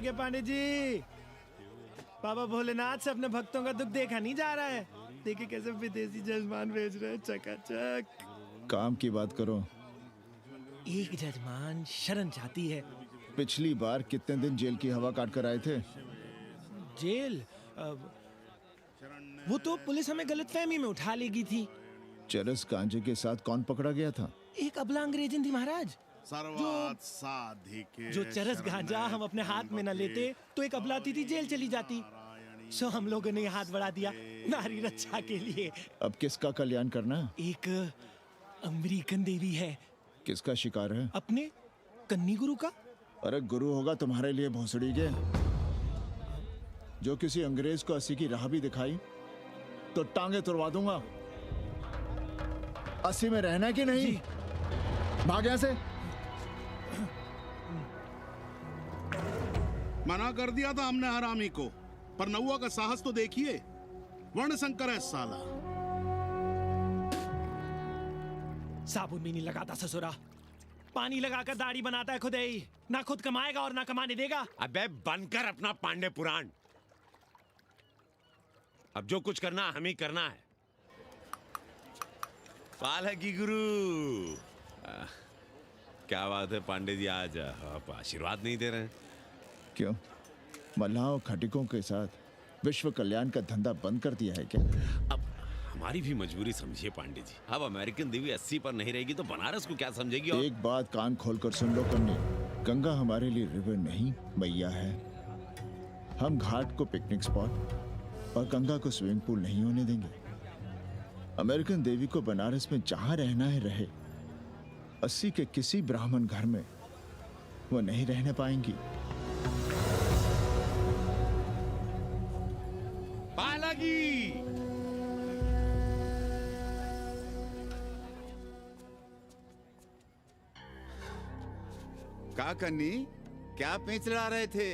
गया पांडे जी। बाबा भोलेनाथ से अपने भक्तों का दुख देखा नहीं जा रहा है। देखिए कैसे विदेशी जजमान भेज रहे हैं, चकाचक। काम की बात करो। एक जजमान शरण चाहती है। पिछली बार कितने दिन जेल की हवा काट कर आए थे? जेल? वो तो पुलिस हमें गलतफहमी में उठा लेगी थी। चरस गांजे के साथ कौन पकड़ा गया था? एक अबला अंग्रेजन थी महाराज। जो चरस गांजा हम अपने हाथ में न लेते तो एक अबलाती थी जेल चली जाती। सो हम लोगों ने हाथ बढ़ा दिया नारी रक्षा के लिए। अब किसका कल्याण करना है? एक अमेरिकन देवी है। किसका शिकार है? अपने कन्नी गुरु का। अरे गुरु होगा तुम्हारे लिए भोसड़ी के। जो किसी अंग्रेज को अस्सी की राह भी दिखाई तो टांगे तुड़वा दूंगा। 80 में रहना कि नहीं? भाग यहां से। मना कर दिया था हमने हरामी को, पर नौआ का साहस तो देखिए। वर्ण शंकर है साला। साबुन भी नहीं लगाता ससुरा, पानी लगाकर दाढ़ी बनाता है खुद ही। ना खुद कमाएगा और ना कमाने देगा। अबे बनकर अपना पांडे पुराण। अब जो कुछ करना हम ही करना है। पालकी गुरु। क्या बात है पांडे जी, आज आप आशीर्वाद नहीं दे रहे हैं? क्यों, मल्लाहों खटिकों के साथ विश्व कल्याण का धंधा बंद कर दिया है क्या? अब हमारी भी मजबूरी समझिए पांडे जी। अब अमेरिकन देवी 80 पर नहीं रहेगी तो बनारस को क्या समझेगी? और एक बात कान खोलकर सुन लो कन्नी, गंगा हमारे लिए रिवर नहीं मैया है। हम घाट को पिकनिक स्पॉट और गंगा को स्विमिंग पूल नहीं होने देंगे। अमेरिकन देवी को बनारस में जहां रहना है रहे। 80 के किसी ब्राह्मण घर में वो नहीं रहने पाएंगी। पालकी। का कन्नी, क्या पेंच लड़ा रहे थे?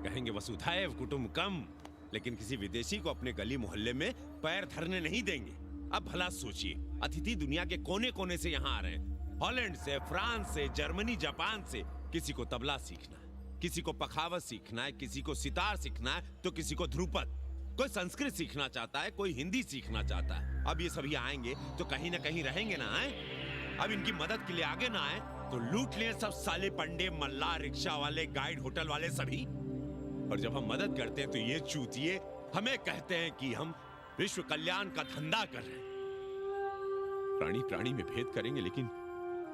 कहेंगे वसुधैव कुटुंबकम, लेकिन किसी विदेशी को अपने गली मोहल्ले में पैर धरने नहीं देंगे। अब भला सोचिए, अतिथि दुनिया के कोने कोने से यहाँ आ रहे हैं। हॉलैंड से, फ्रांस से, जर्मनी, जापान से। किसी को तबला सीखना है, किसी को पखावत सीखना है, किसी को सितार सीखना है, तो किसी को ध्रुपद। कोई संस्कृत सीखना चाहता है, कोई हिंदी सीखना चाहता है। अब ये सभी आएंगे तो कहीं ना कहीं रहेंगे ना। आए अब इनकी मदद के लिए आगे ना आए तो लूट ले सब साले पंडे, मल्ला, रिक्शा वाले, गाइड, होटल वाले सभी। और जब हम मदद करते हैं तो ये चूतिए हमें कहते हैं कि हम विश्व कल्याण का धंधा कर रहे हैं। प्राणी प्राणी में भेद करेंगे, लेकिन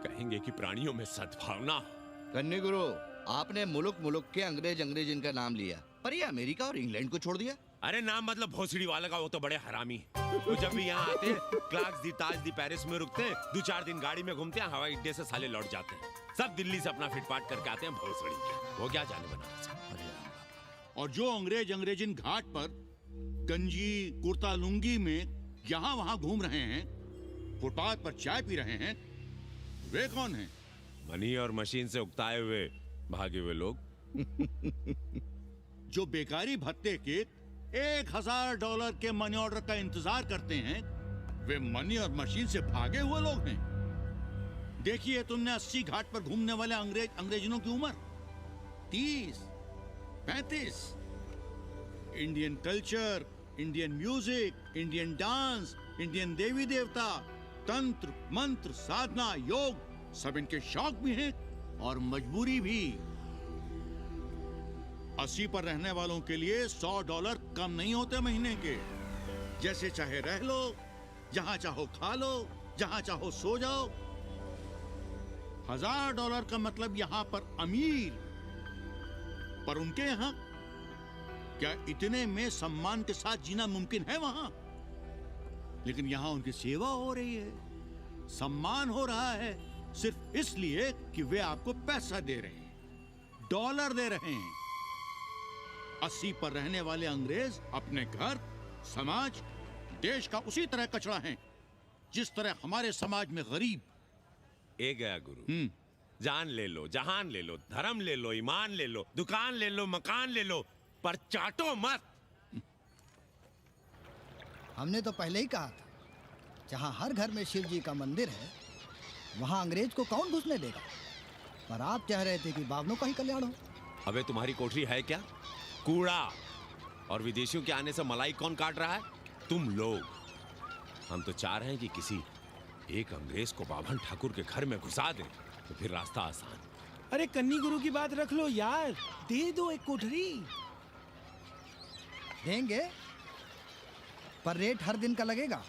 कहेंगे कि प्राणियों में सद्भावना हो। कन्नी गुरु, आपने मुल्क मुल्क के अंग्रेज इनका नाम लिया, पर ये अमेरिका और इंग्लैंड को छोड़ दिया। अरे नाम मतलब भोसड़ी वाला का, वो तो बड़े हरामी है। वो जब भी यहाँ आते हैं, क्लार्क्स दी, ताज दी, पेरिस में रुकते हैं, 2-4 दिन गाड़ी में घूमते हैं, हवाई अड्डे से साले लौट जाते हैं। सब दिल्ली से अपना फिटपाट करके आते हैं भोसड़ी के। वो क्या जाने बनारस। और जो अंग्रेजिन घाट पर गंजी कुर्ता लुंगी में यहाँ वहाँ घूम रहे हैं, फुटपाथ पर चाय पी रहे हैं, वे कौन हैं? मनी और मशीन से उकताए हुए भागे हुए लोग। जो बेकारी भत्ते के $1000 के मनी ऑर्डर का इंतजार करते हैं, वे मनी और मशीन से भागे हुए लोग हैं। देखिए तुमने 80 घाट पर घूमने वाले अंग्रेजनों की उम्र 30-35। Indian culture, Indian music, Indian dance, Indian देवी देवता, तंत्र मंत्र, साधना, योग, सब इनके शौक भी हैं और मजबूरी भी। 80 पर रहने वालों के लिए $100 कम नहीं होते महीने के। जैसे चाहे रह लो, जहां चाहो खा लो, जहां चाहो सो जाओ। $1000 का मतलब यहां पर अमीर, पर उनके यहां क्या इतने में सम्मान के साथ जीना मुमकिन है? वहां लेकिन यहां उनकी सेवा हो रही है, सम्मान हो रहा है, सिर्फ इसलिए कि वे आपको पैसा दे रहे हैं, डॉलर दे रहे हैं। 80 पर रहने वाले अंग्रेज अपने घर, समाज, देश का उसी तरह कचरा हैं जिस तरह हमारे समाज में गरीब। ए गया गुरु। जान ले लो, जहान ले लो, धर्म ले लो, ईमान ले लो, दुकान ले लो, मकान ले लो, पर चाटो मत। हमने तो पहले ही कहा था, जहां हर घर में शिव जी का मंदिर है, वहां अंग्रेज को कौन घुसने देगा? पर आप चाह रहे थे कि बावनों का ही कल्याण हो। अबे तुम्हारी कोठरी है क्या? कूड़ा। और विदेशियों के आने से मलाई कौन काट रहा है? तुम लोग। हम तो चाह रहे हैं कि किसी एक अंग्रेज को बाभन ठाकुर के घर में घुसा दें, तो फिर रास्ता आसान। अरे कन्नी गुरु की बात रख लो यार, दे दो एक कोठरी। देंगे, पर रेट हर दिन का लगेगा।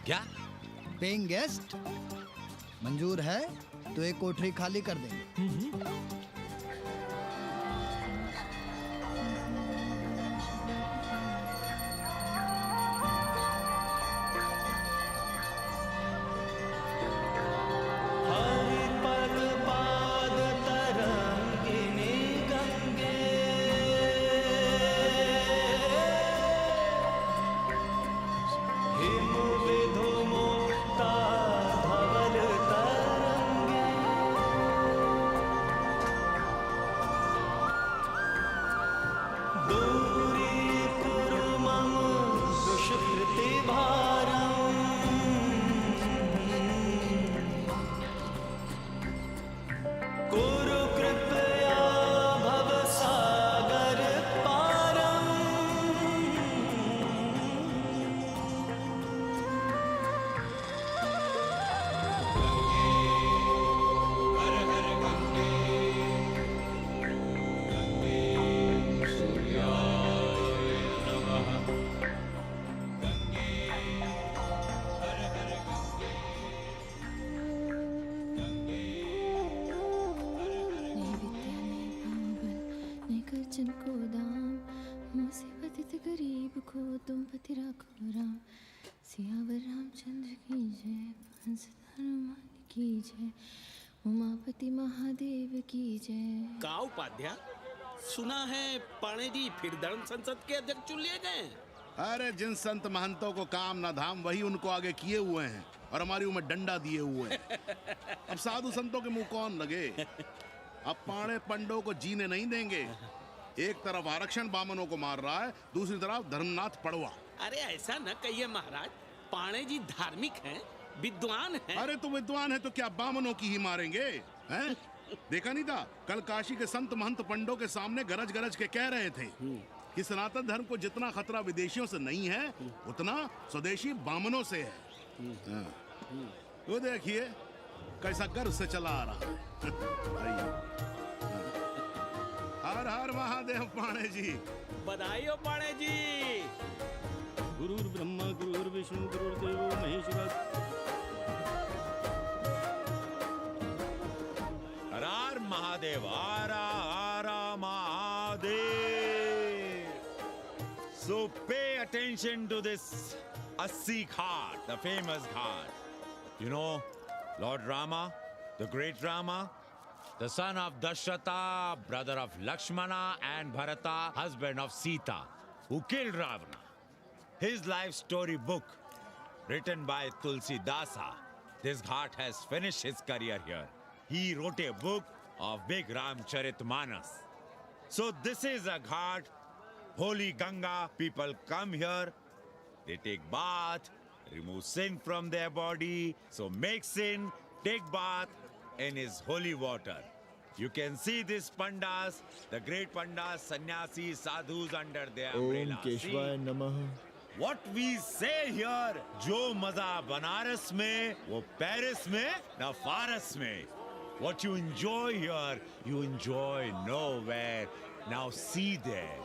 क्या? पेइंग गेस्ट मंजूर है तो एक कोठरी खाली कर देंगे। जिनको दाम मुसीबत गरीब को तुम पति राखो राम। सियावर रामचंद्र की जय, हंस हनुमान की जय, उमापति महादेव की जय। का उपाध्याय, सुना है पाणे जी फिर धर्म संसद के अध्यक्ष चुन लिए गए। अरे जिन संत महंतों को काम न धाम वही उनको आगे किए हुए हैं और हमारी उम्र डंडा दिए हुए हैं। अब साधु संतों के मुंह कौन लगे? अब पाणे पंडों को जीने नहीं देंगे। एक तरफ आरक्षण बामनों को मार रहा है, दूसरी तरफ धर्मनाथ पड़वा। अरे ऐसा न कहिए महाराज, पाणे जी धार्मिक हैं, विद्वान हैं। अरे तो विद्वान है तो क्या बामनों की ही मारेंगे हैं? देखा नहीं था कल काशी के संत महंत पंडों के सामने गरज गरज के कह रहे थे कि सनातन धर्म को जितना खतरा विदेशियों से नहीं है उतना स्वदेशी बामनों से है। वो देखिए कैसा गर्व से चला आ रहा है। हर हर महादेव पाणे जी। बधाई हो पाणे जी। गुरुर् ब्रह्मा गुरुर्विष्णु गुरुर्देवो महेश्वर। हर हर महादेव, आरा आरा Mahadev. So pay attention to this Assi Ghat, the famous ghat. You know, Lord Rama, the great Rama, the son of Dashrata, brother of Lakshmana and Bharata, husband of Sita, who killed Ravana. His life story book, written by Tulsi Dasa. This ghat has finished his career here. He wrote a book of big Ramcharitmanas. So this is a ghat, holy Ganga. People come here, they take bath, remove sin from their body. So make sin, take bath in his holy water. You can see these pandas, the great pandas, sannyasis, sadhus under their Om umbrella. केशवाय See? नमः। What we say here, जो मजा बनारस में, वो Paris में, न फारस में. What you enjoy here, you enjoy nowhere. Now see there,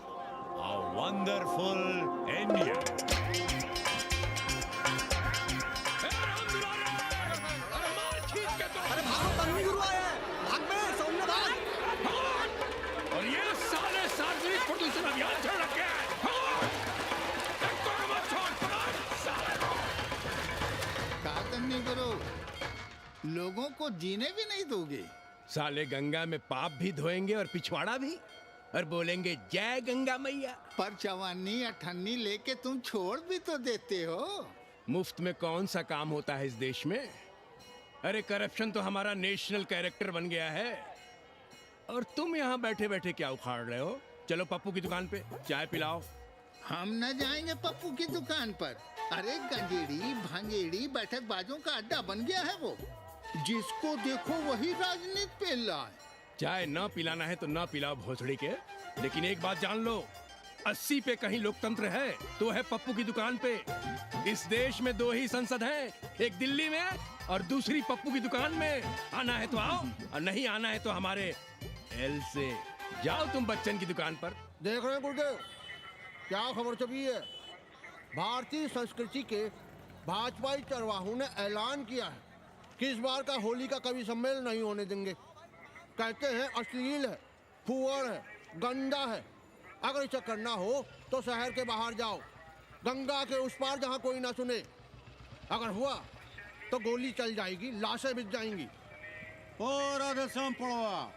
a wonderful India. अरे भागो, कन्नी गुरु आया है। भाग बे, सौम्य भाग। और ये साले सार्वजनिक प्रदूषण अभियान चल रखे हैं। का करने करो, लोगों को जीने भी नहीं दोगे। साले गंगा में पाप भी धोएंगे और पिछवाड़ा भी, और बोलेंगे जय गंगा मैया। पर चवानी अठन्नी लेके तुम छोड़ भी तो देते हो। मुफ्त में कौन सा काम होता है इस देश में? अरे करप्शन तो हमारा नेशनल कैरेक्टर बन गया है। और तुम यहाँ बैठे बैठे क्या उखाड़ रहे हो? चलो पप्पू की दुकान पे चाय पिलाओ। हम न जाएंगे पप्पू की दुकान पर। अरे गंजेड़ी भांगेड़ी बैठक बाजों का अड्डा बन गया है वो। जिसको देखो वही राजनीति पेल रहा है। चाय न पिलाना है तो न पिलाओ भोसड़ी के, लेकिन एक बात जान लो, 80 पे कहीं लोकतंत्र है तो है पप्पू की दुकान पे। इस देश में 2 ही संसद हैं, एक दिल्ली में और दूसरी पप्पू की दुकान में। आना है तो आओ और नहीं आना है तो हमारे एल से जाओ तुम बच्चन की दुकान पर। देख रहे हैं गुरुदेव, क्या खबर छपी है? भारतीय संस्कृति के भाजपाई चरवाहों ने ऐलान किया है कि इस बार का होली का कवि सम्मेलन नहीं होने देंगे। कहते हैं अश्लील है, फुअर है, गंदा है। अगर इसे करना हो तो शहर के बाहर जाओ, गंगा के उस पार जहाँ कोई ना सुने। अगर हुआ तो गोली चल जाएगी, लाशें बिक जाएंगी। और राधेश्याम पड़वा,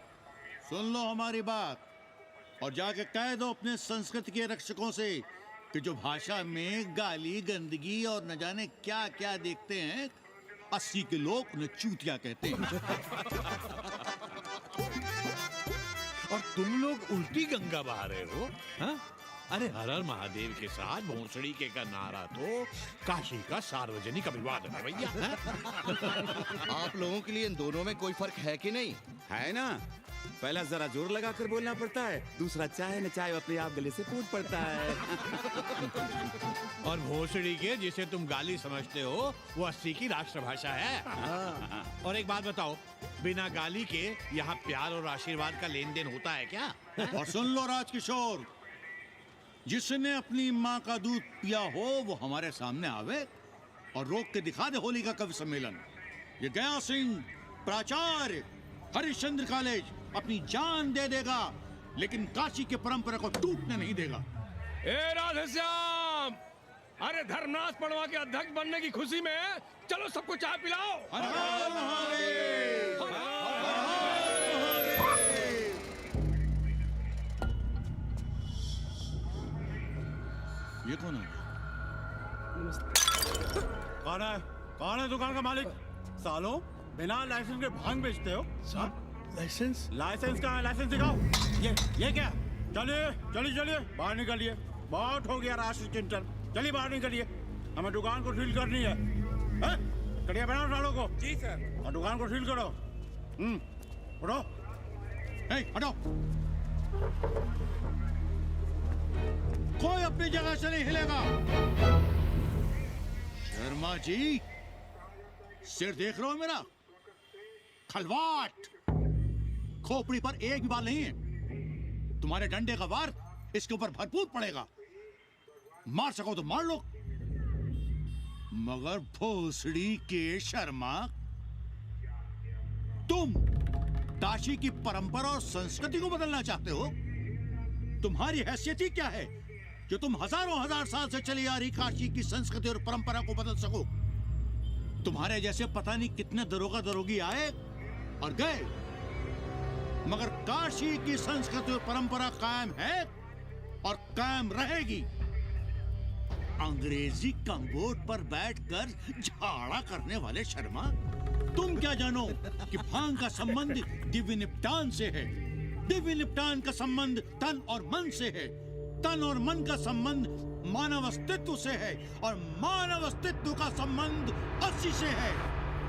सुन लो हमारी बात और जाके कह दो अपने संस्कृति के रक्षकों से कि जो भाषा में गाली, गंदगी और न जाने क्या क्या देखते हैं, 80 के लोग उन्हें चूतिया कहते हैं। और तुम लोग उल्टी गंगा बहा रहे हो, हाँ? अरे हर हर महादेव के साथ भोंसड़ी के का नारा तो काशी का सार्वजनिक अभिवादन है भैया। आप लोगों के लिए इन दोनों में कोई फर्क है कि नहीं? है ना, पहला जरा जोर लगा कर बोलना पड़ता है, दूसरा चाहे न चाहे अपने आप गले से फूट पड़ता है। और भोसड़ी के जिसे तुम गाली समझते हो वो 80 की राष्ट्रभाषा है। और एक बात बताओ, बिना गाली के यहाँ प्यार और आशीर्वाद का लेन देन होता है क्या? और सुन लो राजकिशोर, जिसने अपनी माँ का दूध पिया हो वो हमारे सामने आवे और रोक के दिखा दे होली का कवि सम्मेलन। ये गया सिंह प्राचार्य हरिश्चंद्र कॉलेज अपनी जान दे देगा, लेकिन काशी के परंपरा को टूटने नहीं देगा। ए राधेश्याम, अरे धर्मनाथ पड़वा के अध्यक्ष बनने की खुशी में चलो सबको चाय पिलाओ। ये कौन है? कौन है दुकान का मालिक? सालों बिना लाइसेंस के भांग बेचते हो? लाइसेंस? लाइसेंस कहाँ है? लाइसेंस दिखाओ। ये क्या? चलिए बाहर निकलिए। बहुत हो गया राष्ट्र चिंतन, चलिए बाहर निकलिए। हमें दुकान को सील करनी है। कड़िया बनाओ सालों को। जी सर। और दुकान को सील करो। उठो। हटो। कोई अपनी जगह से नहीं हिलेगा। शर्मा जी, सिर देख रहे हो मेरा? खलवाट, खोपड़ी पर एक भी बाल नहीं है। तुम्हारे डंडे का वार इसके ऊपर भरपूर पड़ेगा। मार सको तो मार लो, मगर भोसड़ी के शर्मा, तुम काशी की परंपरा और संस्कृति को बदलना चाहते हो? तुम्हारी हैसियत ही क्या है जो तुम हजारों हजार साल से चली आ रही काशी की संस्कृति और परंपरा को बदल सको? तुम्हारे जैसे पता नहीं कितने दरोगा दरोगी आए और गए, मगर काशी की संस्कृति और परंपरा कायम है और कायम रहेगी। अंग्रेजी कम्बोर्ड पर बैठकर झाड़ा करने वाले शर्मा, तुम क्या जानो कि भांग का संबंध दिव्य निपटान से है। दिव्य निपटान का संबंध तन और मन से है। तन और मन का संबंध मानव अस्तित्व से है और मानव अस्तित्व का संबंध 80 से है।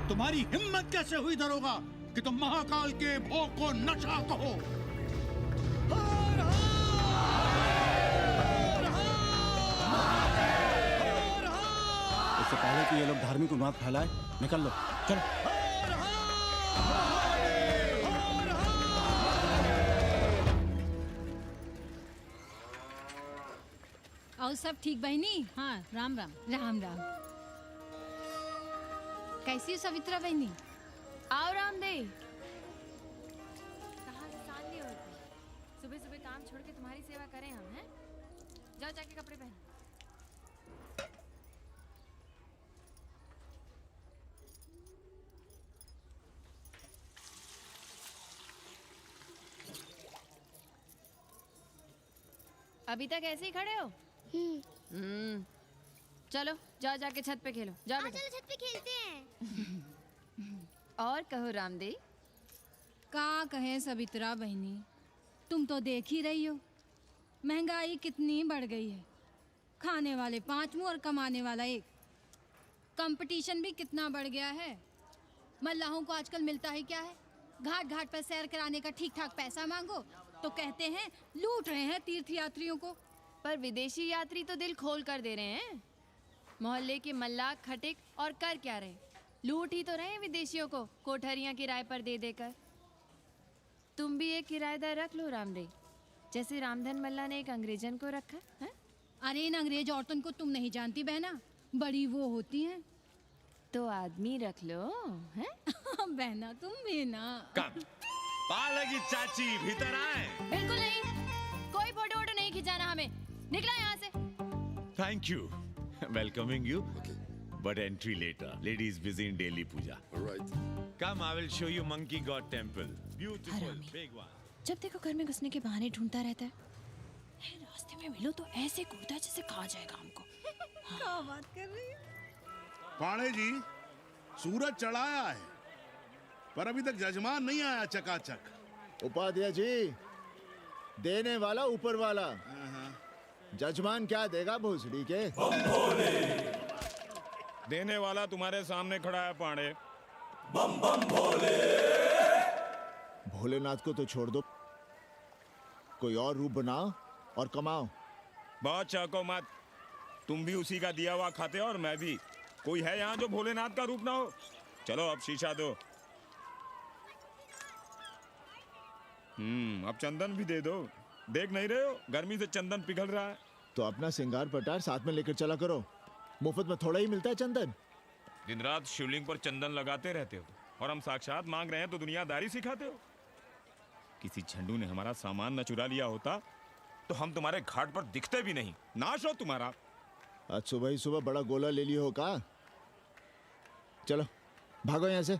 तुम्हारी हिम्मत कैसे हुई दरोगा कि तुम महाकाल के भोग को नशा कहो? इससे पहले कि ये लोग धार्मिक उन्माद फैलाए, निकल लो, चलो। और सब ठीक बहनी? हाँ, राम राम। राम राम। कैसी हो सवित्रा बहनी? आओ रामदेव। कहाँ से साल लिए होते? सुबह सुबह काम छोड़ के तुम्हारी सेवा करें हम, हैं? जाओ जाके कपड़े पहन। अभी तक ऐसे ही खड़े हो? चलो जाओ जाके छत पे खेलो। जाओ बेटा। चलो छत पे खेलते हैं। और कहो रामदेव। का कहे सवित्रा बहनी, तुम तो देख ही रही हो महंगाई कितनी बढ़ गई है। खाने वाले 5 मुंह और कमाने वाला 1। कंपटीशन भी कितना बढ़ गया है। मल्लाहों को आजकल मिलता ही क्या है? घाट घाट पर सैर कराने का ठीक ठाक पैसा मांगो तो कहते हैं लूट रहे हैं तीर्थ यात्रियों को। पर विदेशी यात्री तो दिल खोल कर दे रहे हैं। मोहल्ले के मल्लाह खटिक और कर क्या रहे? लूट ही तो रहे हैं विदेशियों को कोठरियां किराए पर दे देकर। तुम भी एक किराएदार रख लो रामरे, जैसे रामधन मल्ला ने एक अंग्रेजन को रखा है। अरे इन अंग्रेज औरतों को तुम नहीं जानती बहना, बड़ी वो होती हैं। तो आदमी रख लो हैं? बहना तुम भी ना। पालगी चाची भीतर आए। बिल्कुल नहीं, कोई फोटो वोटो नहीं खिंचाना हमें। निकला यहाँ से। Thank you. Welcoming you. But entry later. Ladies busy in daily puja. All right. Come, I will show you Monkey God Temple. Beautiful, big one. जब देखो घर में घुसने के बहाने ढूंढता रहता है। रास्ते में मिलो तो ऐसे कूदता जैसे खा जाएगा हमको। क्या बात कर रही है? पाणे जी, सूरज चढ़ाया है पर अभी तक जजमान नहीं आया चकाचक। उपाध्याय जी, देने वाला ऊपर वाला, जजमान क्या देगा भोसड़ी के? देने वाला तुम्हारे सामने खड़ा है पांडे। बम बम भोले। भोलेनाथ को तो छोड़ दो, कोई और रूप बनाओ और कमाओ। बहुत चाको मत, तुम भी उसी का दिया हुआ खाते हो और मैं भी। कोई है यहाँ जो भोलेनाथ का रूप ना हो? चलो अब शीशा दो। अब चंदन भी दे दो। देख नहीं रहे हो गर्मी से चंदन पिघल रहा है। तो अपना सिंगार पटार साथ में लेकर चला करो, मुफ्त में थोड़ा ही मिलता है चंदन। दिन रात शिवलिंग पर चंदन लगाते रहते हो और हम साक्षात मांग रहे हैं तो दुनियादारी सिखाते हो। किसी झंडू ने हमारा सामान न चुरा लिया होता तो हम तुम्हारे घाट पर दिखते भी नहीं। नाश हो तुम्हारा। आज सुबह ही सुबह बड़ा गोला ले लियो हो का? चलो भागो यहाँ से।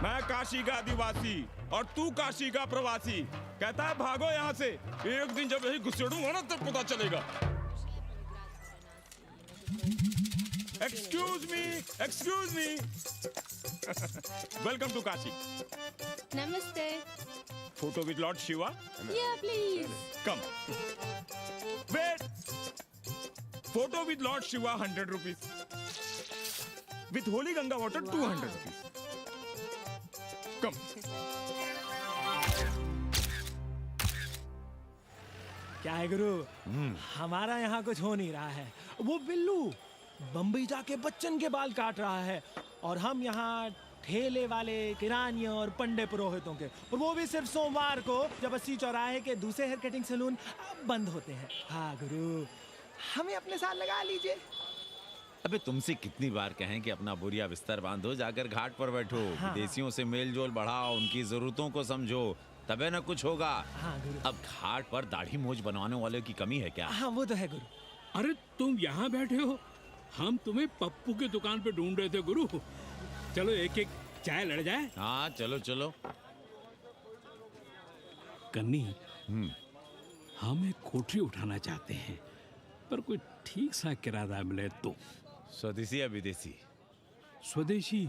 मैं काशी का आदिवासी और तू काशी का प्रवासी। कहता है भागो यहाँ से। एक दिन जब यही घुसेड़ूंगा ना तब पता चलेगा। Excuse me welcome to Kashi. Namaste. Photo with lord Shiva? Yeah, please. Come. Wait. Photo with lord Shiva 100 rupees. With holy Ganga water 200 rupees. Come. क्या है गुरु, हमारा यहाँ कुछ हो नहीं रहा है। वो बिल्लू बम्बई जाके बच्चन के बाल काट रहा है और हम यहाँ ठेले वाले, किरानियों और पंडे पुरोहितों के, और वो भी सिर्फ सोमवार को, जब 80 चौराहे के दूसरे हेयर कटिंग सैलून बंद होते हैं। हाँ गुरु, हमें अपने साथ लगा लीजिए। अबे तुमसे कितनी बार कहें कि अपना बोरिया बिस्तर बांधो, जाकर घाट पर बैठो। हाँ। विदेशियों से मेल जोल बढ़ाओ, उनकी जरूरतों को समझो, तबे ना कुछ होगा। हाँ गुरु। अब घाट पर दाढ़ी मूछ बनवाने वाले की कमी है क्या? हाँ वो तो है गुरु। अरे तुम यहाँ बैठे हो, हम तुम्हें पप्पू की दुकान पे ढूंढ रहे थे गुरु। चलो एक एक चाय लड़ जाए। हाँ चलो चलो। कन्नी, हम एक कोठरी उठाना चाहते हैं पर कोई ठीक सा किराया मिले तो। स्वदेशी या विदेशी? स्वदेशी।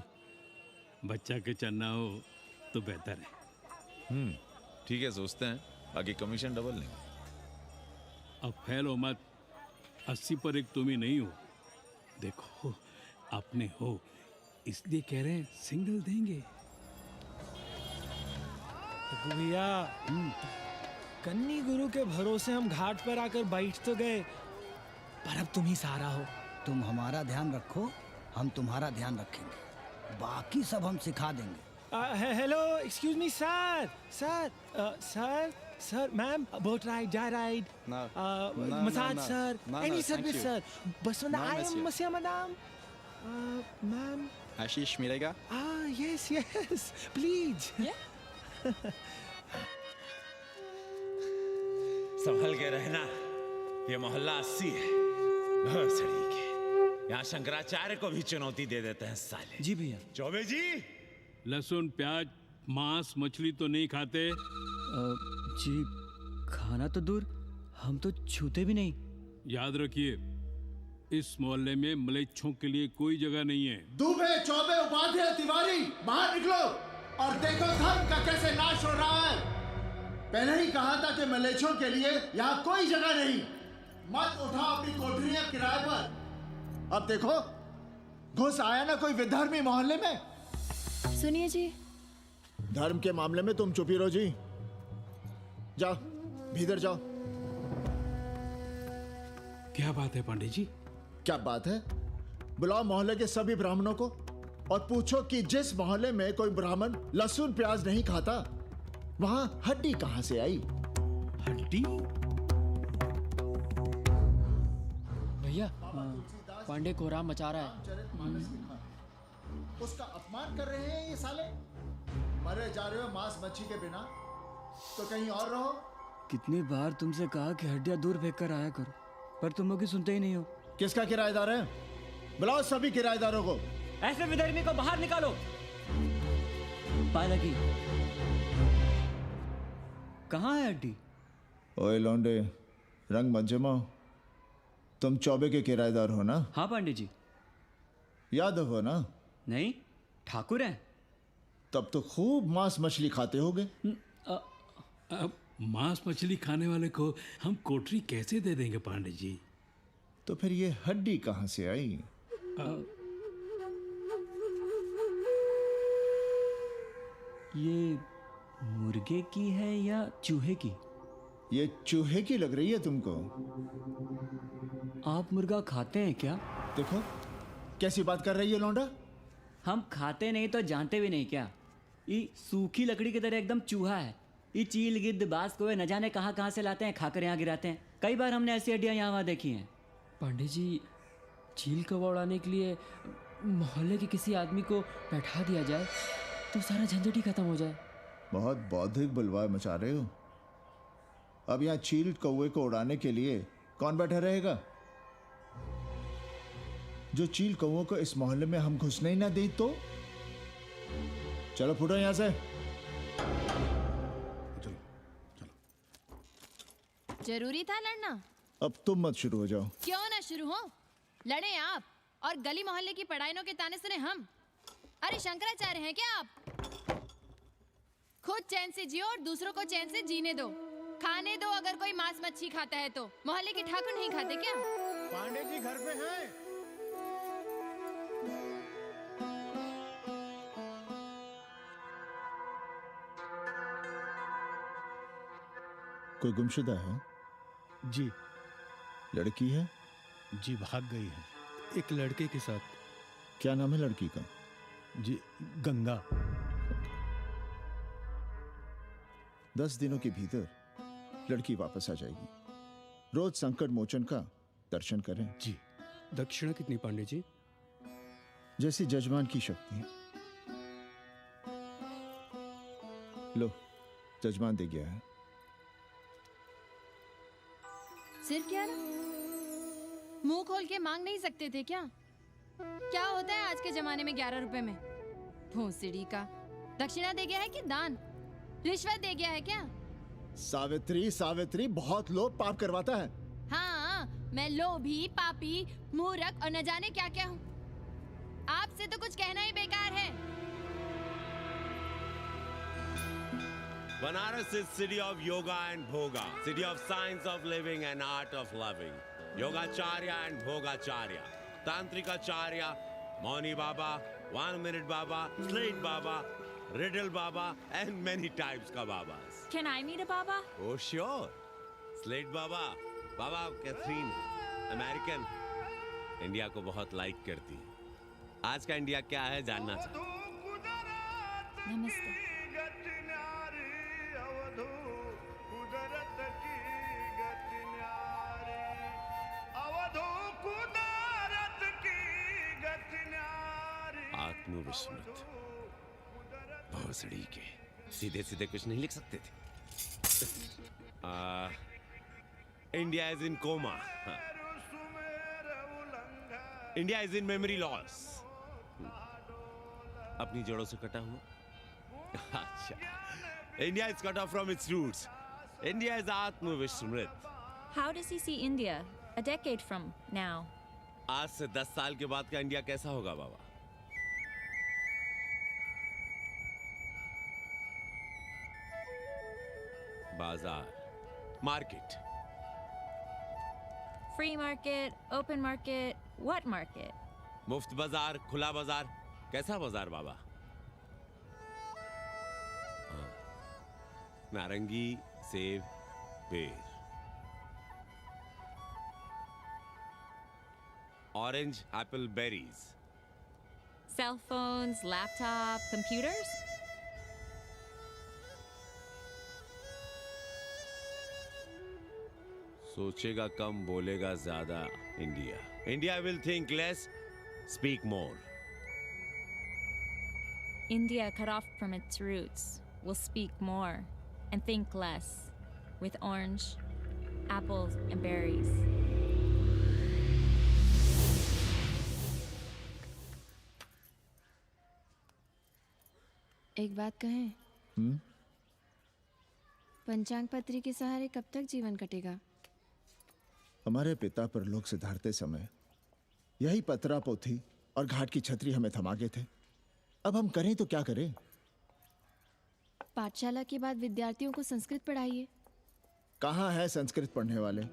बच्चा के चन्ना हो तो बेहतर है। ठीक है, सोचते हैं, बाकी कमीशन डबल लेंगे। अब फैलो मत, 80 पर एक तुम ही नहीं हो। देखो अपने हो इसलिए कह रहे हैं सिंगल देंगे। भैया, कन्नी गुरु के भरोसे हम घाट पर आकर बैठ तो गए, पर अब तुम ही सहारा हो। तुम हमारा ध्यान रखो, हम तुम्हारा ध्यान रखेंगे, बाकी सब हम सिखा देंगे। Hello, excuse me sir, sir, ma'am, boat ride, joy ride, massage sir, any service sir, बस आई एम मसिया मैडम, मैम। आशीष मिलेगा? Yes, please. संभल के रहना, ये मोहल्ला 80 है। भोसड़ी के यहाँ शंकराचार्य को भी चुनौती दे देते हैं साले। जी भैया। चौबे जी, लहसुन, प्याज, मांस, मछली तो नहीं खाते? जी खाना तो दूर, हम तो छूते भी नहीं। याद रखिए, इस मोहल्ले में मलेच्छों के लिए कोई जगह नहीं है। दुबे, चौबे, उपाध्याय, तिवारी, बाहर निकलो और देखो धर्म का कैसे नाश हो रहा है। पहले ही कहा था कि मलेच्छों के लिए यहाँ कोई जगह नहीं। मत उठाओ अपनी कोठरियां किराए पर। अब देखो घुस आया ना कोई विधर्मी मोहल्ले में। सुनिए जी, धर्म के मामले में तुम चुप ही रहो जी। जाओ भीतर जाओ। क्या बात है पंडित जी? क्या बात है? बुलाओ मोहल्ले के सभी ब्राह्मणों को और पूछो कि जिस मोहल्ले में कोई ब्राह्मण लहसुन प्याज नहीं खाता, वहां हड्डी कहां से आई? हड्डी? भैया, पांडे कोहराम मचा रहा है। उसका अपमान कर रहे हैं ये साले। मरे जा रहे हो मांस मच्छी के बिना, तो कहीं और रहो। कितनी बार तुमसे कहा कि हड्डियां दूर फेंक कर आया करो, पर तुम लोग सुनते ही नहीं हो। किसका किराएदार है? बुलाओ सभी किराएदारों को। ऐसे विधर्मी को बाहर निकालो। पालकी, कहाँ है हड्डी? ओए लौंडे, रंग मत जमाओ। तुम चौबे के किराएदार हो ना? हाँ पंडित जी। यादव हो ना? नहीं, ठाकुर हैं। तब तो खूब मांस मछली खाते होगे। अब मांस मछली खाने वाले को हम कोठरी कैसे दे देंगे पांडित जी? तो फिर ये हड्डी कहां से आई? ये मुर्गे की है या चूहे की? ये चूहे की लग रही है तुमको। आप मुर्गा खाते हैं क्या? देखो कैसी बात कर रही है लौंडा। हम खाते नहीं तो जानते भी नहीं क्या? ये सूखी लकड़ी की तरह एकदम चूहा है। ये चील गिद्ध बाज कोए न जाने कहाँ से लाते हैं, खाकर यहाँ गिराते हैं। कई बार हमने ऐसी हड्डियाँ यहाँ वहाँ देखी हैं। पांडे जी, चील कौवा उड़ाने के लिए मोहल्ले के किसी आदमी को बैठा दिया जाए तो सारा झंझट ही खत्म हो जाए। बहुत बौद्धिक बुलवा मचा रहे हो। अब यहाँ चील कौवे को उड़ाने के लिए कौन बैठा रहेगा? जो चील कौवों को इस मोहल्ले में हम घुसने ही ना दें तो? चलो फुटो यहाँ से। जरूरी था लड़ना? अब तुम मत शुरू हो जाओ। क्यों ना शुरू हो? लड़े आप और गली मोहल्ले की पढ़ाइयों के ताने सुने हम। अरे शंकराचार्य हैं क्या आप? खुद चैन से जियो और दूसरों को चैन से जीने दो। खाने दो अगर कोई मांस मच्छी खाता है तो। मोहल्ले के ठाकुर नहीं खाते क्या? पांडे जी घर पे हैं? कोई गुमशुदा है? जी। लड़की है? जी भाग गई है एक लड़के के साथ। क्या नाम है लड़की का? जी गंगा। 10 दिनों के भीतर लड़की वापस आ जाएगी। रोज संकट मोचन का दर्शन करें। जी। दक्षिणा कितनी पांडे जी? जैसी जजमान की शक्ति। लो, जजमान दे गया है। सिर्फ क्या ना? मुंह खोल के मांग नहीं सकते थे क्या? क्या होता है आज के जमाने में 11 रुपए में? भोंसड़ी का। दक्षिणा दे गया है कि दान? रिश्वत दे गया है क्या? सावित्री, सावित्री बहुत लोभ पाप करवाता है। हाँ, मैं लोभी, पापी, मूर्ख और न जाने क्या क्या हूँ। आपसे तो कुछ कहना ही बेकार है। Banaras is city of yoga and bhoga, city of science of living and art of loving. Yogacharya and Bhogacharya, Tantrikacharya, Mauni Baba, 1 Minute Baba, Slate Baba, Riddle Baba, and many types ka Babas. Can I meet a Baba? Oh sure, Slate Baba, Baba Catherine, American, India को बहुत like करती है। आज का India क्या है जानना चाहता हूँ। नमस्ते। आत्मविस्मृत भोसड़ी के सीधे सीधे कुछ नहीं लिख सकते थे। India is in coma. India is in memory loss. अपनी जड़ों से कटा हुआ। अच्छा, India is cut off from its roots. India is आत्मविस्मृत। How does he see India a decade from now? आज से 10 साल के बाद का इंडिया कैसा होगा बाबा? बाजार, market. Free market, open market, what market? मुफ्त बाजार, खुला बाजार, कैसा बाजार बाबा? हाँ। नारंगी, सेब, बेर, orange, Apple, berries, Cell phones, laptop, computers? सोचेगा कम, बोलेगा ज्यादा। India, India will think less, speak more. India, cut off from its roots, will speak more and think less, with orange, apples, and berries. एक बात कहें? पंचांग पत्री के सहारे कब तक जीवन कटेगा? हमारे पिता परलोक से धारते समय यही पतरा पोथी और घाट की छतरी हमें थमा गए थे। अब हम करें तो क्या करें? पाठशाला के बाद विद्यार्थियों को संस्कृत पढ़ाइए। कहाँ है संस्कृत पढ़ने वाले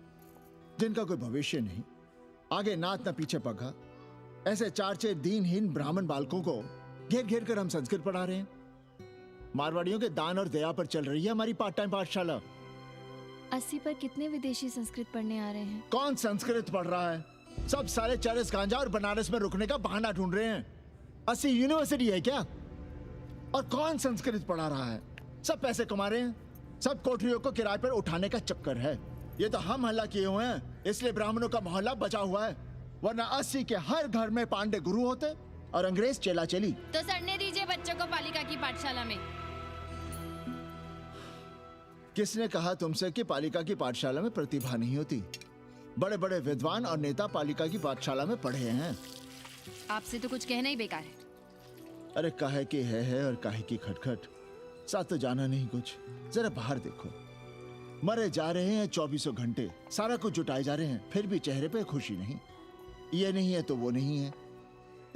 जिनका कोई भविष्य नहीं, आगे नात न पीछे पगा। ऐसे 4-6 दीनहीन ब्राह्मण बालकों को घेर घेर कर हम संस्कृत पढ़ा रहे हैं। मारवाड़ियों के दान और दया पर चल रही है हमारी पार्ट टाइम पाठशाला। 80 पर कितने विदेशी संस्कृत पढ़ने आ रहे हैं? कौन संस्कृत पढ़ रहा है? सब सारे चरस गांजा और बनारस में रुकने का बहाना ढूंढ रहे हैं। 80 यूनिवर्सिटी है क्या? और कौन संस्कृत पढ़ा रहा है? सब पैसे कमा रहे हैं। सब कोठरियों को किराए पर उठाने का चक्कर है। ये तो हम हल्ला किए हुए हैं, इसलिए ब्राह्मणों का मोहल्ला बचा हुआ है, वरना 80 के हर घर में पांडे गुरु होते और अंग्रेज चेला चेली। तो सड़ने दीजिए बच्चों को पालिका की पाठशाला में। किसने कहा तुमसे कि पालिका की पाठशाला में प्रतिभा नहीं होती? बड़े बड़े विद्वान और नेता पालिका की पाठशाला में पढ़े हैं। आपसे तो कुछ कहना ही बेकार है। अरे काहे की है और काहे की खटखट, साथ तो जाना नहीं कुछ। जरा बाहर देखो, मरे जा रहे हैं 24 घंटे, सारा कुछ जुटाए जा रहे हैं, फिर भी चेहरे पे खुशी नहीं। ये नहीं है तो वो नहीं है,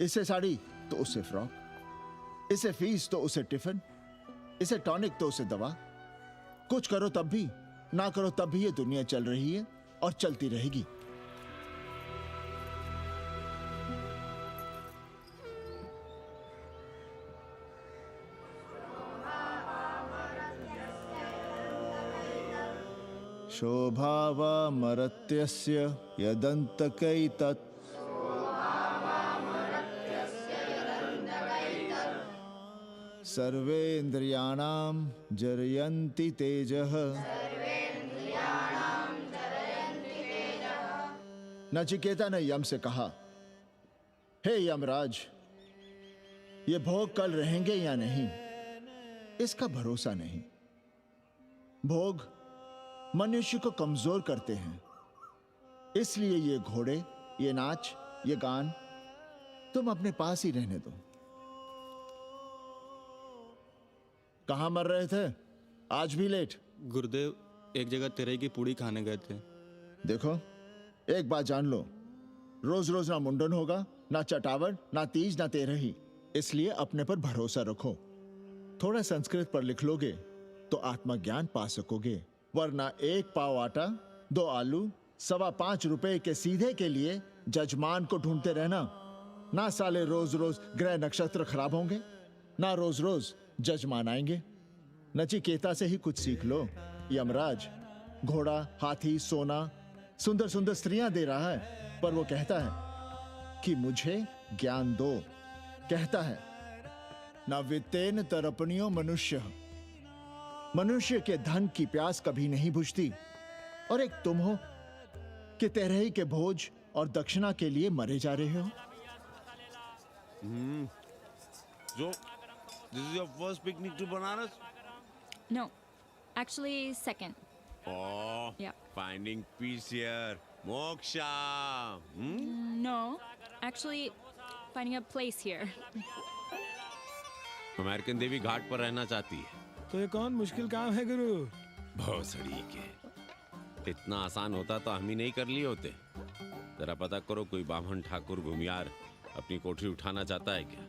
इसे साड़ी तो उससे फ्रॉक, इसे फीस तो उसे टिफिन, इसे टॉनिक तो उसे दवा। कुछ करो तब भी, ना करो तब भी ये दुनिया चल रही है और चलती रहेगी। शोभावामरत्यस्य यदन्तकैतत् सर्वेन्द्रियाणां जरयन्ति तेजः। नचिकेता ने यम से कहा, हे यमराज, ये भोग कल रहेंगे या नहीं, इसका भरोसा नहीं। भोग मनुष्य को कमजोर करते हैं, इसलिए ये घोड़े, ये नाच, ये गान तुम अपने पास ही रहने दो। कहां मर रहे थे? आज भी लेट? गुरुदेव, एक जगह तेरई की पूड़ी खाने गए थे। देखो, एक बात जान लो, रोज रोज ना मुंडन होगा, ना चटावट, ना तीज, ना तेरही। इसलिए अपने पर भरोसा रखो। थोड़ा संस्कृत पर लिख लोगे तो आत्मज्ञान पा सकोगे, वरना 1 पाव आटा, 2 आलू, 5.25 रुपए के सीधे के लिए जजमान को ढूंढते रहना। ना साले रोज रोज ग्रह नक्षत्र खराब होंगे, ना रोज रोज जजमान आएंगे। नचिकेता से ही कुछ सीख लो। यमराज घोड़ा, हाथी, सोना, सुंदर सुंदर स्त्रियां दे रहा है, पर वो कहता है कि मुझे ज्ञान दो। कहता है, ना वित्तेन तरपणियो मनुष्य, मनुष्य के धन की प्यास कभी नहीं बुझती। और एक तुम हो कि तेरही के भोज और दक्षिणा के लिए मरे जा रहे हो। So, this is your first picnic to Banaras? No, actually second. Oh, Yeah. finding peace here. Moksha. No, actually finding a place here. American देवी घाट पर रहना चाहती है। तो ये कौन मुश्किल काम है गुरु? भौसड़ी के, इतना आसान होता तो हम ही नहीं कर लिए होते। जरा पता करो, कोई बामन ठाकुर भूमियार अपनी कोठरी उठाना चाहता है क्या?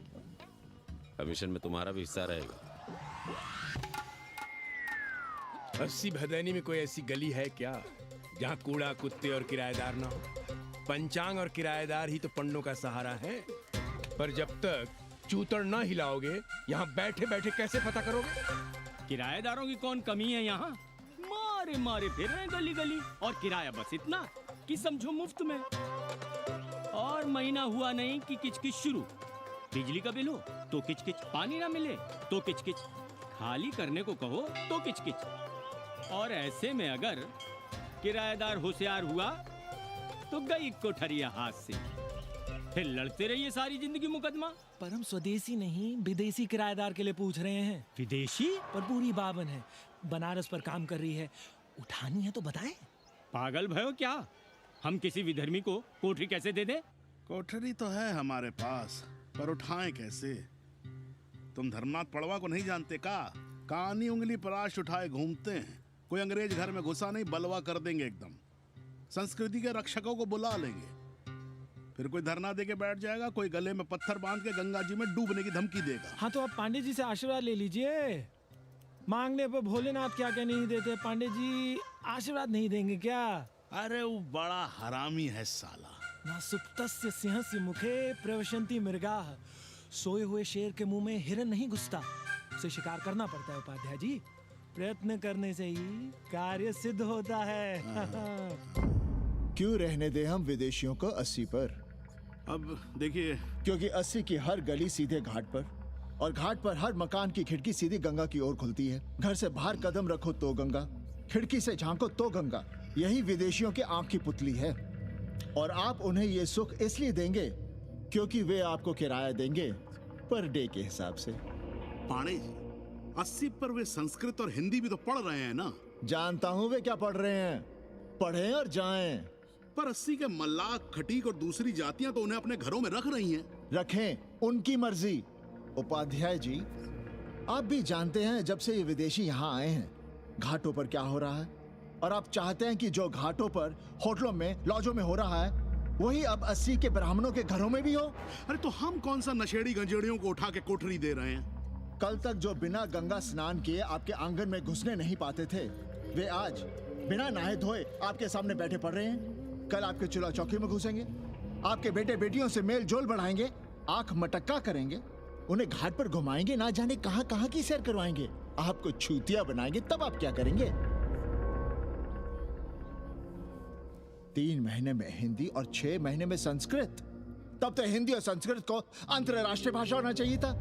कमीशन में तुम्हारा भी हिस्सा रहेगा। 80 भदैनी में कोई ऐसी गली है क्या जहाँ कूड़ा, कुत्ते और किराएदार ना हो? पंचांग और किराएदार ही तो पंडों का सहारा है। पर जब तक चूतड़ ना हिलाओगे यहाँ बैठे बैठे कैसे पता करोगे? किराएदारों की कौन कमी है यहाँ? मारे मारे फिर रहे गली गली, और किराया बस इतना कि समझो मुफ्त में। और महीना हुआ नहीं कि किचकिच शुरू। बिजली का बिल हो तो किचकिच, पानी ना मिले तो किचकिच, खाली करने को कहो तो किचकिच। और ऐसे में अगर किराएदार होशियार हुआ तो गई कोठरिया हाथ से, फिर लड़ते रहिए सारी जिंदगी मुकदमा। पर हम स्वदेशी नहीं विदेशी किराएदार के लिए पूछ रहे हैं। विदेशी? पर पूरी बावन है, बनारस पर काम कर रही है, उठानी है तो बताएं। पागल भयो क्या? हम किसी विधर्मी को कोठरी कैसे दे दें? कोठरी तो है हमारे पास, पर उठाएं कैसे? तुम धर्मनाथ पड़वा को नहीं जानते का? कानी उंगली पराश उठाए घूमते हैं। कोई अंग्रेज घर में घुसा नहीं, बलवा कर देंगे एकदम। संस्कृति के रक्षकों को बुला लेंगे, फिर कोई धरना दे के बैठ जाएगा, कोई गले में पत्थर बांध के गंगा जी में डूबने की धमकी देगा। हाँ तो आप पांडे जी से आशीर्वाद ले लीजिए। मांगने पर भोलेनाथ क्या क्या नहीं देते। पांडे जी आशीर्वाद नहीं देंगे क्या? अरे वो बड़ा हरामी है साला। ना सुप्तस्य सिंहस्य मुखे प्रवशन्ति मृगाः। सोए हुए शेर के मुंह में हिरन नहीं घुसता, उसे शिकार करना पड़ता है उपाध्याय जी। प्रयत्न करने से ही कार्य सिद्ध होता है। क्यों रहने दे हम विदेशियों को 80 पर? अब देखिए, क्योंकि 80 की हर गली सीधे घाट पर, और घाट पर हर मकान की खिड़की सीधी गंगा की ओर खुलती है। घर से बाहर कदम रखो तो गंगा, खिड़की से झांको तो गंगा। यही विदेशियों की आंख की पुतली है। और आप उन्हें ये सुख इसलिए देंगे क्योंकि वे आपको किराया देंगे पर डे के हिसाब से। पांडे जी, 80 पर वे संस्कृत और हिंदी भी तो पढ़ रहे हैं ना? जानता हूँ वे क्या पढ़ रहे हैं, पढ़ें और जाएं। पर 80 के मल्लाक, खटीक और दूसरी जातियां तो उन्हें अपने घरों में रख रही हैं। रखें, उनकी मर्जी। उपाध्याय जी, आप भी जानते हैं जब से ये विदेशी यहाँ आए हैं घाटों पर क्या हो रहा है, और आप चाहते हैं कि जो घाटों पर, होटलों में, लॉजों में हो रहा है वही अब 80 के ब्राह्मणों के घरों में भी हो। अरे तो हम कौन सा नशेड़ी गंजेड़ियों को उठा के कोठरी दे रहे हैं? कल तक जो बिना गंगा स्नान किए आपके आंगन में घुसने नहीं पाते थे, वे आज बिना नहाए धोए आपके सामने बैठे पड़ रहे हैं। कल आपके चूल्हा चौकी में घुसेंगे, आपके बेटे बेटियों से मेल जोल बढ़ाएंगे, आंख मटक्का करेंगे, उन्हें घाट पर घुमाएंगे, ना जाने कहां कहां की सैर करवाएंगे, आपको छूतिया बनाएंगे। तब आप क्या करेंगे? 3 महीने में हिंदी और 6 महीने में संस्कृत। तब तो हिंदी और संस्कृत को अंतरराष्ट्रीय भाषा होना चाहिए था।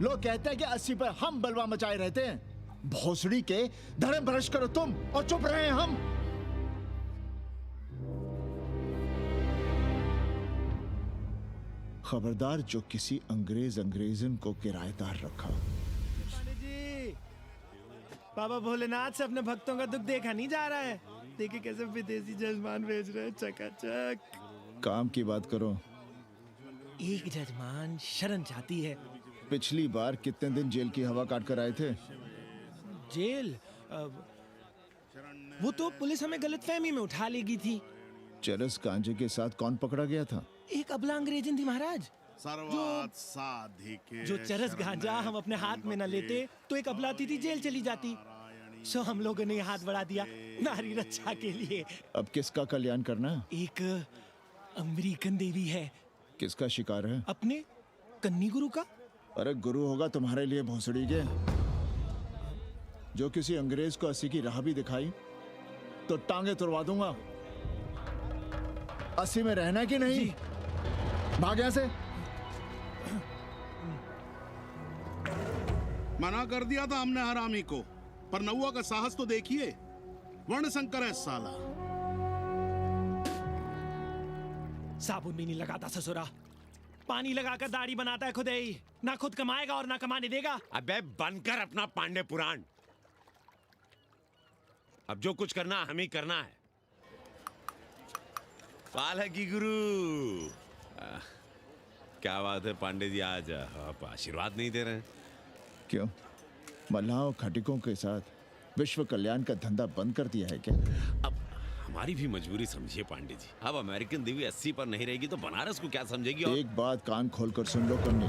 लोग कहते हैं कि 80 पर हम बलवा मचाए रहते हैं। भोसड़ी के धर्म भ्रष्ट करो तुम और चुप रहे हम। खबरदार जो किसी अंग्रेजन को किराएदार रखा। पांडे जी, बाबा भोलेनाथ से अपने भक्तों का दुख देखा नहीं जा रहा है। देखिए कैसे विदेशी जजमान भेज रहे हैं, चकाचक। काम की बात करो। एक जजमान शरण चाहती है। पिछली बार कितने दिन जेल की हवा काट कर आए थे? जेल? वो तो पुलिस हमें गलतफहमी में उठा लेगी थी। चरस गांजे के साथ कौन पकड़ा गया था? एक अबला अंग्रेजन थी महाराज। जो चरस गांजा हम अपने हाथ में न लेते तो एक अबलाती थी जेल चली जाती। सो हम लोगों ने हाथ बढ़ा दिया नारी रक्षा के लिए। अब किसका कल्याण करना है? एक अमेरिकन देवी है। किसका शिकार है? अपने कन्नी गुरु का। अरे गुरु होगा तुम्हारे लिए भोसड़ी के। जो किसी अंग्रेज को 80 की राह भी दिखाई तो टांगे तुड़वा दूंगा। 80 में रहना कि नहीं? भाग यहां से। मना कर दिया था हमने हरामी को, पर नौआ का साहस तो देखिए। वर्ण संकर है साला। साबुन भी नहीं लगाता ससुरा, पानी लगाकर दाढ़ी बनाता है खुद ही। ना खुद कमाएगा और ना कमाने देगा। अबे बनकर अपना पांडे पुराण। अब जो कुछ करना हम ही करना है। पाल है की गुरु। क्या बात है पांडे जी, आज आप आशीर्वाद नहीं दे रहे हैं? क्यों? मल्लाहों खटिकों के साथ विश्व कल्याण का धंधा बंद कर दिया है क्या? अब हमारी भी मजबूरी समझिए पांडे जी। अब अमेरिकन देवी 80 पर नहीं रहेगी तो बनारस को क्या समझेगी? और एक बात कान खोलकर सुन लो कन्नी,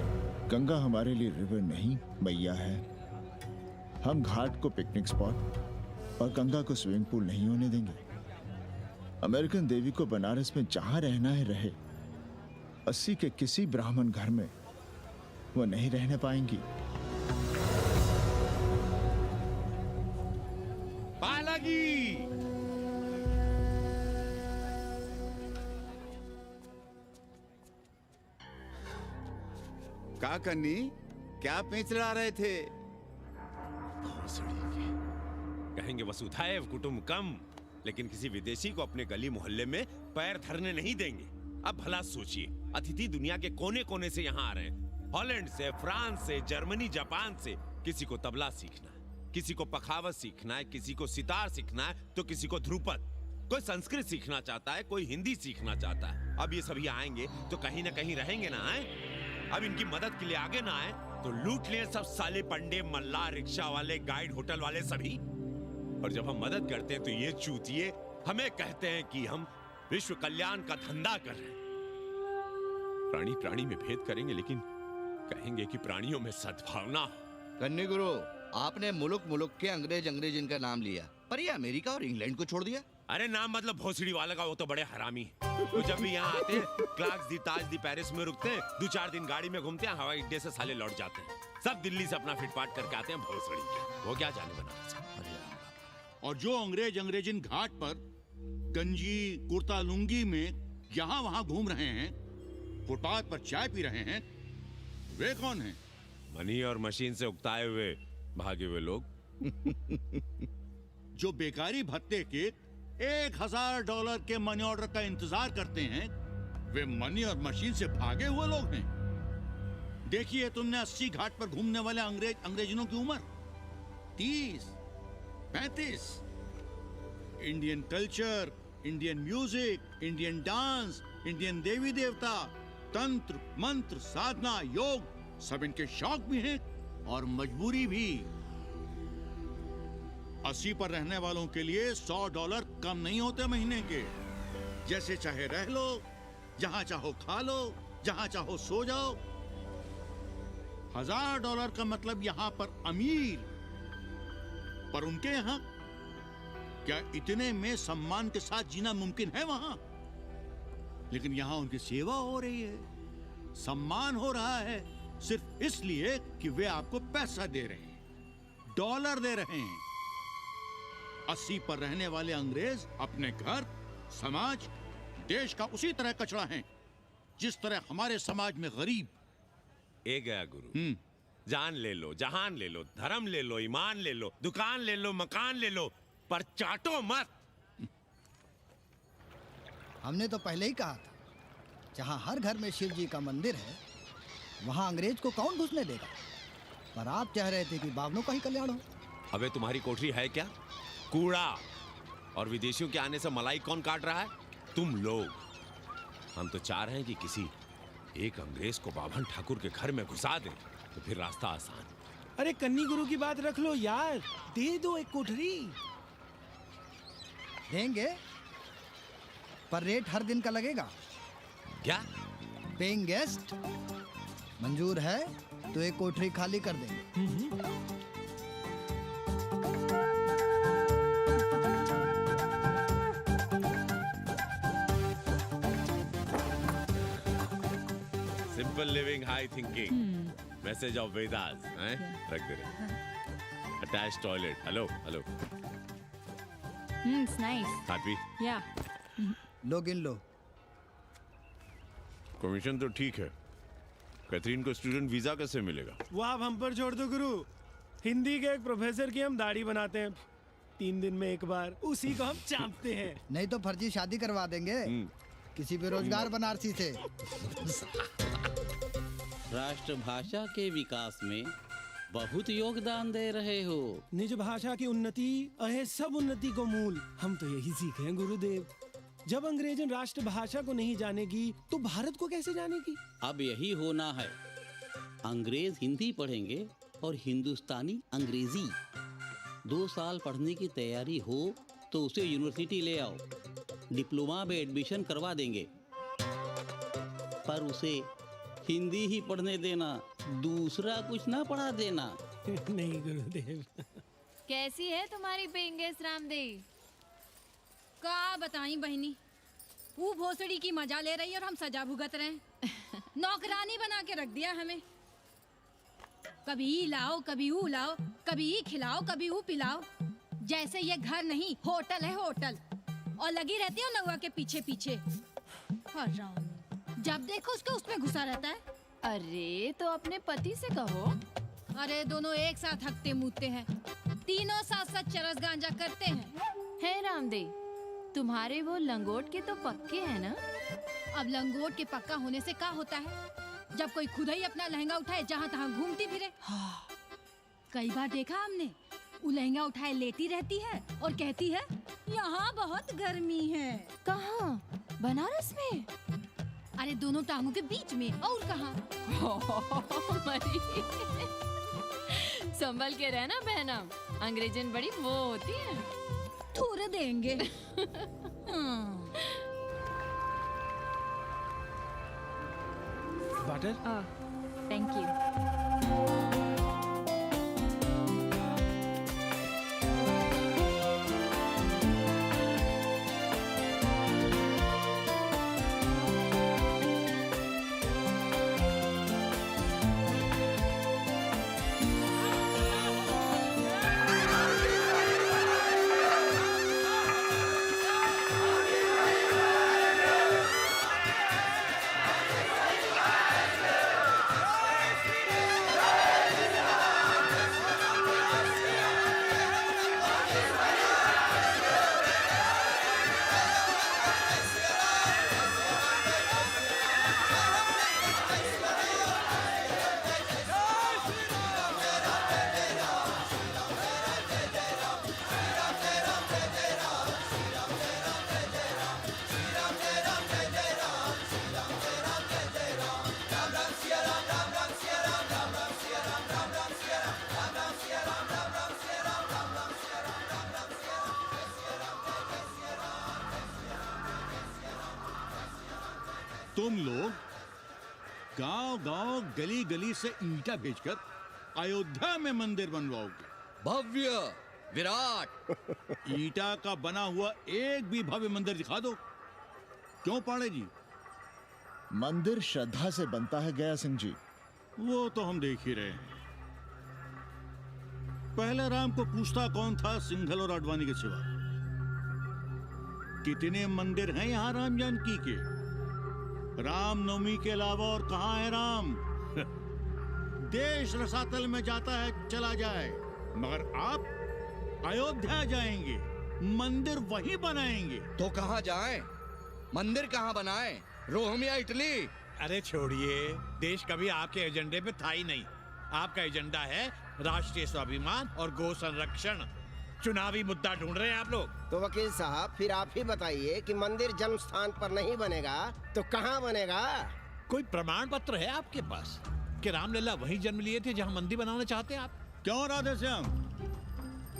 गंगा हमारे लिए रिवर नहीं मैया है। हम घाट को पिकनिक स्पॉट और गंगा को स्विमिंग पूल नहीं होने देंगे। अमेरिकन देवी को बनारस में जहां रहना है रहे, 80 के किसी ब्राह्मण घर में वो नहीं रहने पाएंगी। पालगी का कन्नी, क्या पेंच ला रहे थे? कहेंगे वसुधैव कुटुंबकम, लेकिन किसी विदेशी को अपने गली मोहल्ले में पैर धरने नहीं देंगे। अब भला सोचिए, अतिथि दुनिया के कोने कोने से यहाँ आ रहे हैं, हॉलैंड से, फ्रांस से, जर्मनी, जापान से। किसी को तबला सीखना है, किसी को पखावत सीखना है, किसी को सितार सीखना है, तो किसी को ध्रुपद। कोई संस्कृत सीखना चाहता है, कोई हिंदी सीखना चाहता है। अब ये सभी आएंगे तो कहीं ना कहीं रहेंगे ना। आए अब इनकी मदद के लिए आगे ना आए तो लूट लिए सब साले पंडे, मल्ला, रिक्शा वाले, गाइड, होटल वाले सभी। और जब हम मदद करते हैं तो ये चूतिए हमें कहते हैं कि हम विश्व कल्याण का धंधा कर रहे हैं। प्राणी प्राणी में भेद करेंगे, लेकिन कहेंगे कि प्राणियों में सद्भावना हो। कन्नी गुरु, आपने मुल्क मुल्क के अंग्रेज इनका नाम लिया, पर ये अमेरिका और इंग्लैंड को छोड़ दिया। अरे नाम मतलब भोसड़ी वाला का, वो तो बड़े हरामी है। वो जब भी यहाँ आते हैं, क्लार्क्स दी, ताज दी, पेरिस में रुकते हैं, 2-4 दिन गाड़ी में घूमते हैं, हवाई अड्डे से साले लौट जाते हैं। सब दिल्ली से अपना फिटपाट करके आते हैं भोसड़ी के। वो क्या जाने बना। और जो अंग्रेजिन घाट पर गंजी कुर्ता लुंगी में यहाँ वहाँ घूम रहे हैं, फुटपाथ पर चाय पी रहे हैं, वे कौन हैं? मनी और मशीन से उकताए हुए भागे हुए लोग। जो बेकारी भत्ते के $1000 के मनी ऑर्डर का इंतजार करते हैं, वे मनी और मशीन से भागे हुए लोग हैं। देखिए तुमने 80 घाट पर घूमने वाले अंग्रेजनों की उम्र 30-35। Indian culture, Indian music, Indian dance, Indian देवी देवता, तंत्र मंत्र, साधना, योग, सब इनके शौक भी हैं और मजबूरी भी। 80 पर रहने वालों के लिए $100 कम नहीं होते महीने के। जैसे चाहे रह लो, जहां चाहो खा लो, जहां चाहो सो जाओ। $1000 का मतलब यहां पर अमीर, पर उनके यहां क्या इतने में सम्मान के साथ जीना मुमकिन है वहां? लेकिन यहां उनकी सेवा हो रही है, सम्मान हो रहा है, सिर्फ इसलिए कि वे आपको पैसा दे रहे हैं, डॉलर दे रहे हैं। 80 पर रहने वाले अंग्रेज अपने घर, समाज, देश का उसी तरह कचरा हैं, जिस तरह हमारे समाज में गरीब। ए गया गुरु, जान ले लो, जहान ले लो, धर्म ले लो, ईमान ले लो, दुकान ले लो, मकान ले लो, पर चाटो मत। हमने तो पहले ही कहा था, जहाँ हर घर में शिव जी का मंदिर है, वहाँ अंग्रेज को कौन घुसने देगा। पर आप चाह रहे थे कि बावनों का ही कल्याण हो। अबे तुम्हारी कोठरी है क्या? कूड़ा। और विदेशियों के आने से मलाई कौन काट रहा है? तुम लोग। हम तो चाह रहे हैं कि किसी एक अंग्रेज को बाभन ठाकुर के घर में घुसा दें, तो फिर रास्ता आसान। अरे कन्नी गुरु की बात रख लो यार, दे दो एक कोठरी। देंगे, पर रेट हर दिन का लगेगा। क्या? पेइंग गेस्ट मंजूर है तो एक कोठरी खाली कर देंगे। Simple living, high thinking, message of Vedas, हैं? रख दे रहे। Attach toilet. Hello hello. It's nice. Happy? Yeah. लो गिन लो। कमीशन तो ठीक है, कैथरीन को स्टूडेंट वीजा कैसे मिलेगा? वो आप हम पर छोड़ दो गुरु। हिंदी के एक प्रोफेसर की हम दाढ़ी बनाते हैं 3 दिन में एक बार, उसी को हम चापते हैं। नहीं तो फर्जी शादी करवा देंगे किसी बेरोजगार बनारसी से। राष्ट्रभाषा के विकास में बहुत योगदान दे रहे हो। निज भाषा की उन्नति अहे सब उन्नति को मूल। हम तो यही सीखे हैं गुरुदेव। जब अंग्रेजन राष्ट्रभाषा को नहीं जानेगी तो भारत को कैसे जानेगी? अब यही होना है, अंग्रेज हिंदी पढ़ेंगे और हिंदुस्तानी अंग्रेजी। 2 साल पढ़ने की तैयारी हो तो उसे यूनिवर्सिटी ले आओ, डिप्लोमा में एडमिशन करवा देंगे, पर उसे हिंदी ही पढ़ने देना, दूसरा कुछ ना पढ़ा देना। नहीं गुरुदेव। कैसी है तुम्हारी पेइंग गेस्ट रामदेव? का बताई बहनी, वो भोसड़ी की मजा ले रही है और हम सजा भुगत रहे हैं। नौकरानी बना के रख दिया हमें। कभी ई लाओ, कभी ऊ लाओ, कभी ई खिलाओ, कभी ऊ पिलाओ। जैसे ये घर नहीं, होटल है होटल। और लगी रहती हो नौवा के पीछे पीछे। हराम, जब देखो उसको उसमें घुसा रहता है। अरे तो अपने पति से कहो। अरे दोनों एक साथ हकते मूतते हैं, तीनों साथ साथ चरस गांजा करते हैं। है रामदे, तुम्हारे वो लंगोट के तो पक्के हैं ना? अब लंगोट के पक्का होने से क्या होता है, जब कोई खुद ही अपना लहंगा उठाए जहाँ तहाँ घूमती फिरे। कई बार देखा हमने, वो लहंगा उठाए लेटी रहती है और कहती है यहाँ बहुत गर्मी है। कहाँ? बनारस में? अरे दोनों टांगों के बीच में, और कहाँ? संभल के रहना बहना, अंग्रेजन बड़ी वो होती है। थूर देंगे। वाटर? Thank you. तुम लोग गांव-गांव, गली-गली से ईंटा भेजकर अयोध्या में मंदिर बनवाओगे। भव्य, विराट। ईंटा का बना हुआ एक भी भव्य मंदिर दिखा दो। क्यों पाड़े जी? मंदिर श्रद्धा से बनता है गया सिंह जी। वो तो हम देख ही रहे हैं। पहले राम को पूछता कौन था सिंघल और आडवाणी के सिवा? कितने मंदिर हैं यहाँ राम जानकी के? रामनवमी के अलावा और कहाँ है राम? देश रसातल में जाता है चला जाए, मगर आप अयोध्या जाएंगे, मंदिर वहीं बनाएंगे। तो कहाँ जाएं? मंदिर कहाँ बनाएं? रोम या इटली? अरे छोड़िए, देश कभी आपके एजेंडे पे था ही नहीं। आपका एजेंडा है राष्ट्रीय स्वाभिमान और गौ संरक्षण। चुनावी मुद्दा ढूंढ रहे हैं आप लोग। तो वकील साहब फिर आप ही बताइए कि मंदिर जन्म स्थान पर नहीं बनेगा तो कहाँ बनेगा? कोई प्रमाण पत्र है आपके पास कि रामलला वहीं जन्म लिए थे जहां मंदिर बनाना चाहते हैं आप? क्यों राधे श्याम?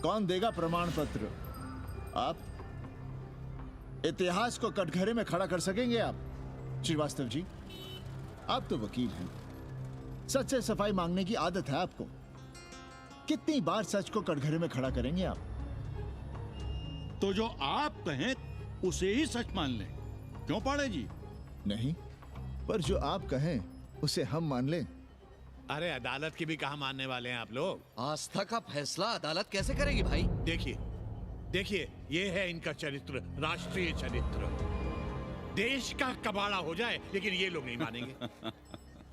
कौन देगा प्रमाण पत्र? आप इतिहास को कटघरे में खड़ा कर सकेंगे आप? श्रीवास्तव जी, आप तो वकील हैं, सच से सफाई मांगने की आदत है आपको। कितनी बार सच को कटघरे में खड़ा करेंगे आप? तो जो आप कहें उसे ही सच मान लें। क्यों पाड़े जी? नहीं, पर जो आप कहें उसे हम मान लें। अरे अदालत की भी कहा मानने वाले हैं आप लोग? आस्था का फैसला अदालत कैसे करेगी भाई? देखिए, ये है इनका चरित्र, राष्ट्रीय चरित्र। देश का कबाड़ा हो जाए लेकिन ये लोग नहीं मानेंगे।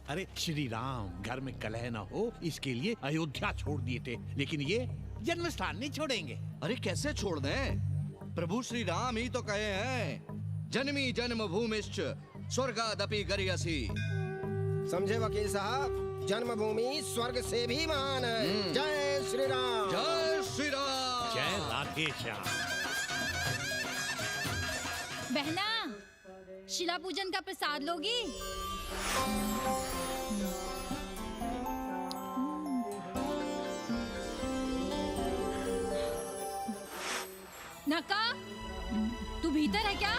अरे श्री राम घर में कलह ना हो इसके लिए अयोध्या छोड़ दिए थे, लेकिन ये जन्म स्थान नहीं छोड़ेंगे। अरे कैसे छोड़ दें? प्रभु श्री राम ही तो कहे हैं, जन्मी जन्म भूमिश्च स्वर्गादपि गरियसी। समझे वकील साहब, जन्मभूमि स्वर्ग से भी महान है। जय श्री राम। जय श्री राम। जय राधे श्याम। बहना, शिला पूजन का प्रसाद लोगी? नका, तू भीतर है क्या?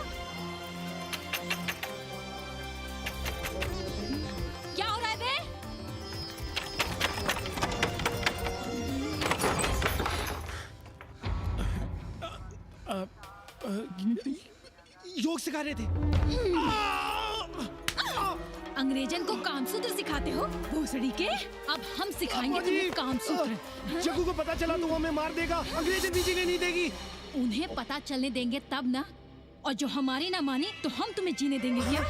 क्या हो रहा है बे? योग सिखा रहे थे। अंग्रेजन को कामसूत्र सिखाते हो भोसड़ी के। अब हम सिखाएंगे तुम्हें कामसूत्र। जग्गू को पता चला तो वो हमें मार देगा, अंग्रेजन भी जीने नहीं देगी। उन्हें पता चलने देंगे तब ना, और जो हमारी ना मानी तो हम तुम्हें जीने देंगे भैया।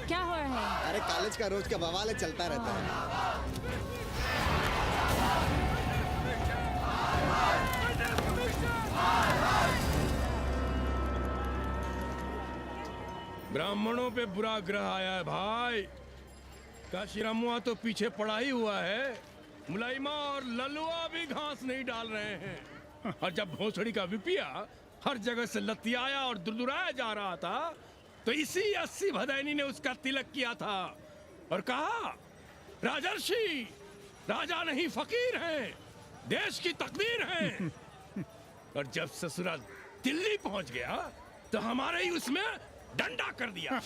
क्या हो रहा है? अरे कॉलेज का रोज का बवाल है, चलता रहता है। ब्राह्मणों पे बुरा ग्रह आया है भाई। काशीरामुआ तो पीछे पड़ा ही हुआ है, मुलाइमा और ललुआ भी घास नहीं डाल रहे हैं। और जब भोसड़ी का विपिया हर जगह से लतियाया और दुरदुराया जा रहा था, तो इसी 80 भदैनी ने उसका तिलक किया था और कहा, राजर्षि राजा नहीं फकीर हैं, देश की तकदीर हैं। और जब ससुराल दिल्ली पहुंच गया तो हमारे ही उसमें डंडा कर दिया।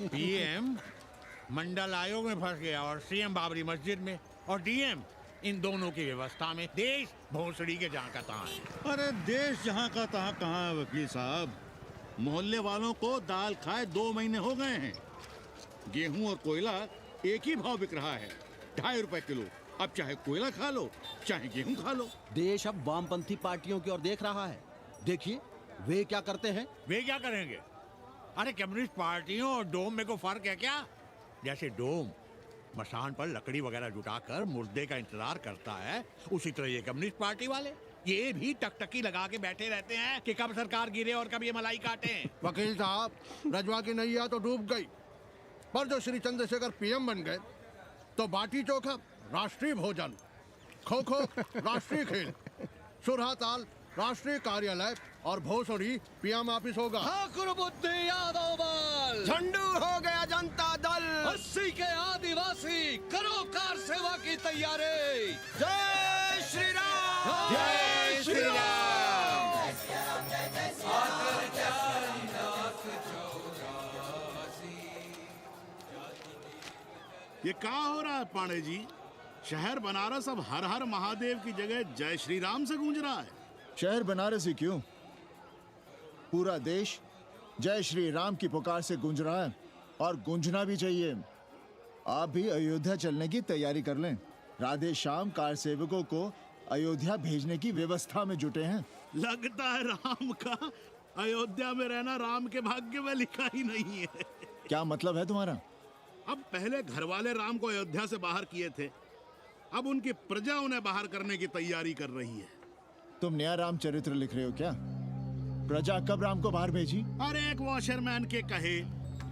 पीएम मंडल आयोग में फंस गया और सीएम बाबरी मस्जिद में, और डीएम इन दोनों की व्यवस्था में। देश भोसड़ी के जहाँ का तहाँ है। अरे देश जहाँ का तहाँ कहाँ है वकील साहब। मोहल्ले वालों को दाल खाए 2 महीने हो गए हैं। गेहूं और कोयला एक ही भाव बिक रहा है, 2.5 रुपए किलो। अब चाहे कोयला खा लो चाहे गेहूं खा लो। देश अब वामपंथी पार्टियों की ओर देख रहा है। देखिए वे क्या करते हैं। वे क्या करेंगे? अरे कम्युनिस्ट पार्टियों और डोम में को फर्क है क्या? जैसे डोम मसान पर लकड़ी वगैरह जुटाकर मुर्दे का इंतजार करता है, उसी तरह ये कम्युनिस्ट पार्टी वाले ये भी टकटकी लगा के बैठे रहते हैं कि कब सरकार गिरे और कब ये मलाई काटे। वकील साहब, रजवा की नैया तो डूब गई, पर जो श्री चंद्रशेखर पीएम बन गए तो बाटी चोखा राष्ट्रीय भोजन, खो खो राष्ट्रीय खेल, सुरहा ताल राष्ट्रीय कार्यालय और भोसड़ी पीएम ऑफिस होगा। ठाकुर बुद्धि यादव बल, झंडू हो गया जनता दल, 80 के आदिवासी करो कार सेवा की तैयारी। जय श्री राम, जय श्री राम। ये क्या हो रहा है पांडे जी? शहर बनारस अब हर हर महादेव की जगह जय श्री राम से गूंज रहा है। शहर बनारस ही क्यों, पूरा देश जय श्री राम की पुकार से गूंज रहा है, और गूंजना भी चाहिए। आप भी अयोध्या चलने की तैयारी कर लें। राधे श्याम कार सेवकों को अयोध्या भेजने की व्यवस्था में जुटे हैं। लगता है राम का अयोध्या में रहना राम के भाग्य में लिखा ही नहीं है। क्या मतलब है तुम्हारा? अब पहले घर वाले राम को अयोध्या से बाहर किए थे, अब उनकी प्रजा उन्हें बाहर करने की तैयारी कर रही है। तुम नया रामचरित्र लिख रहे हो क्या? प्रजा कब राम को बाहर भेजी? अरे एक वॉशरमैन के कहे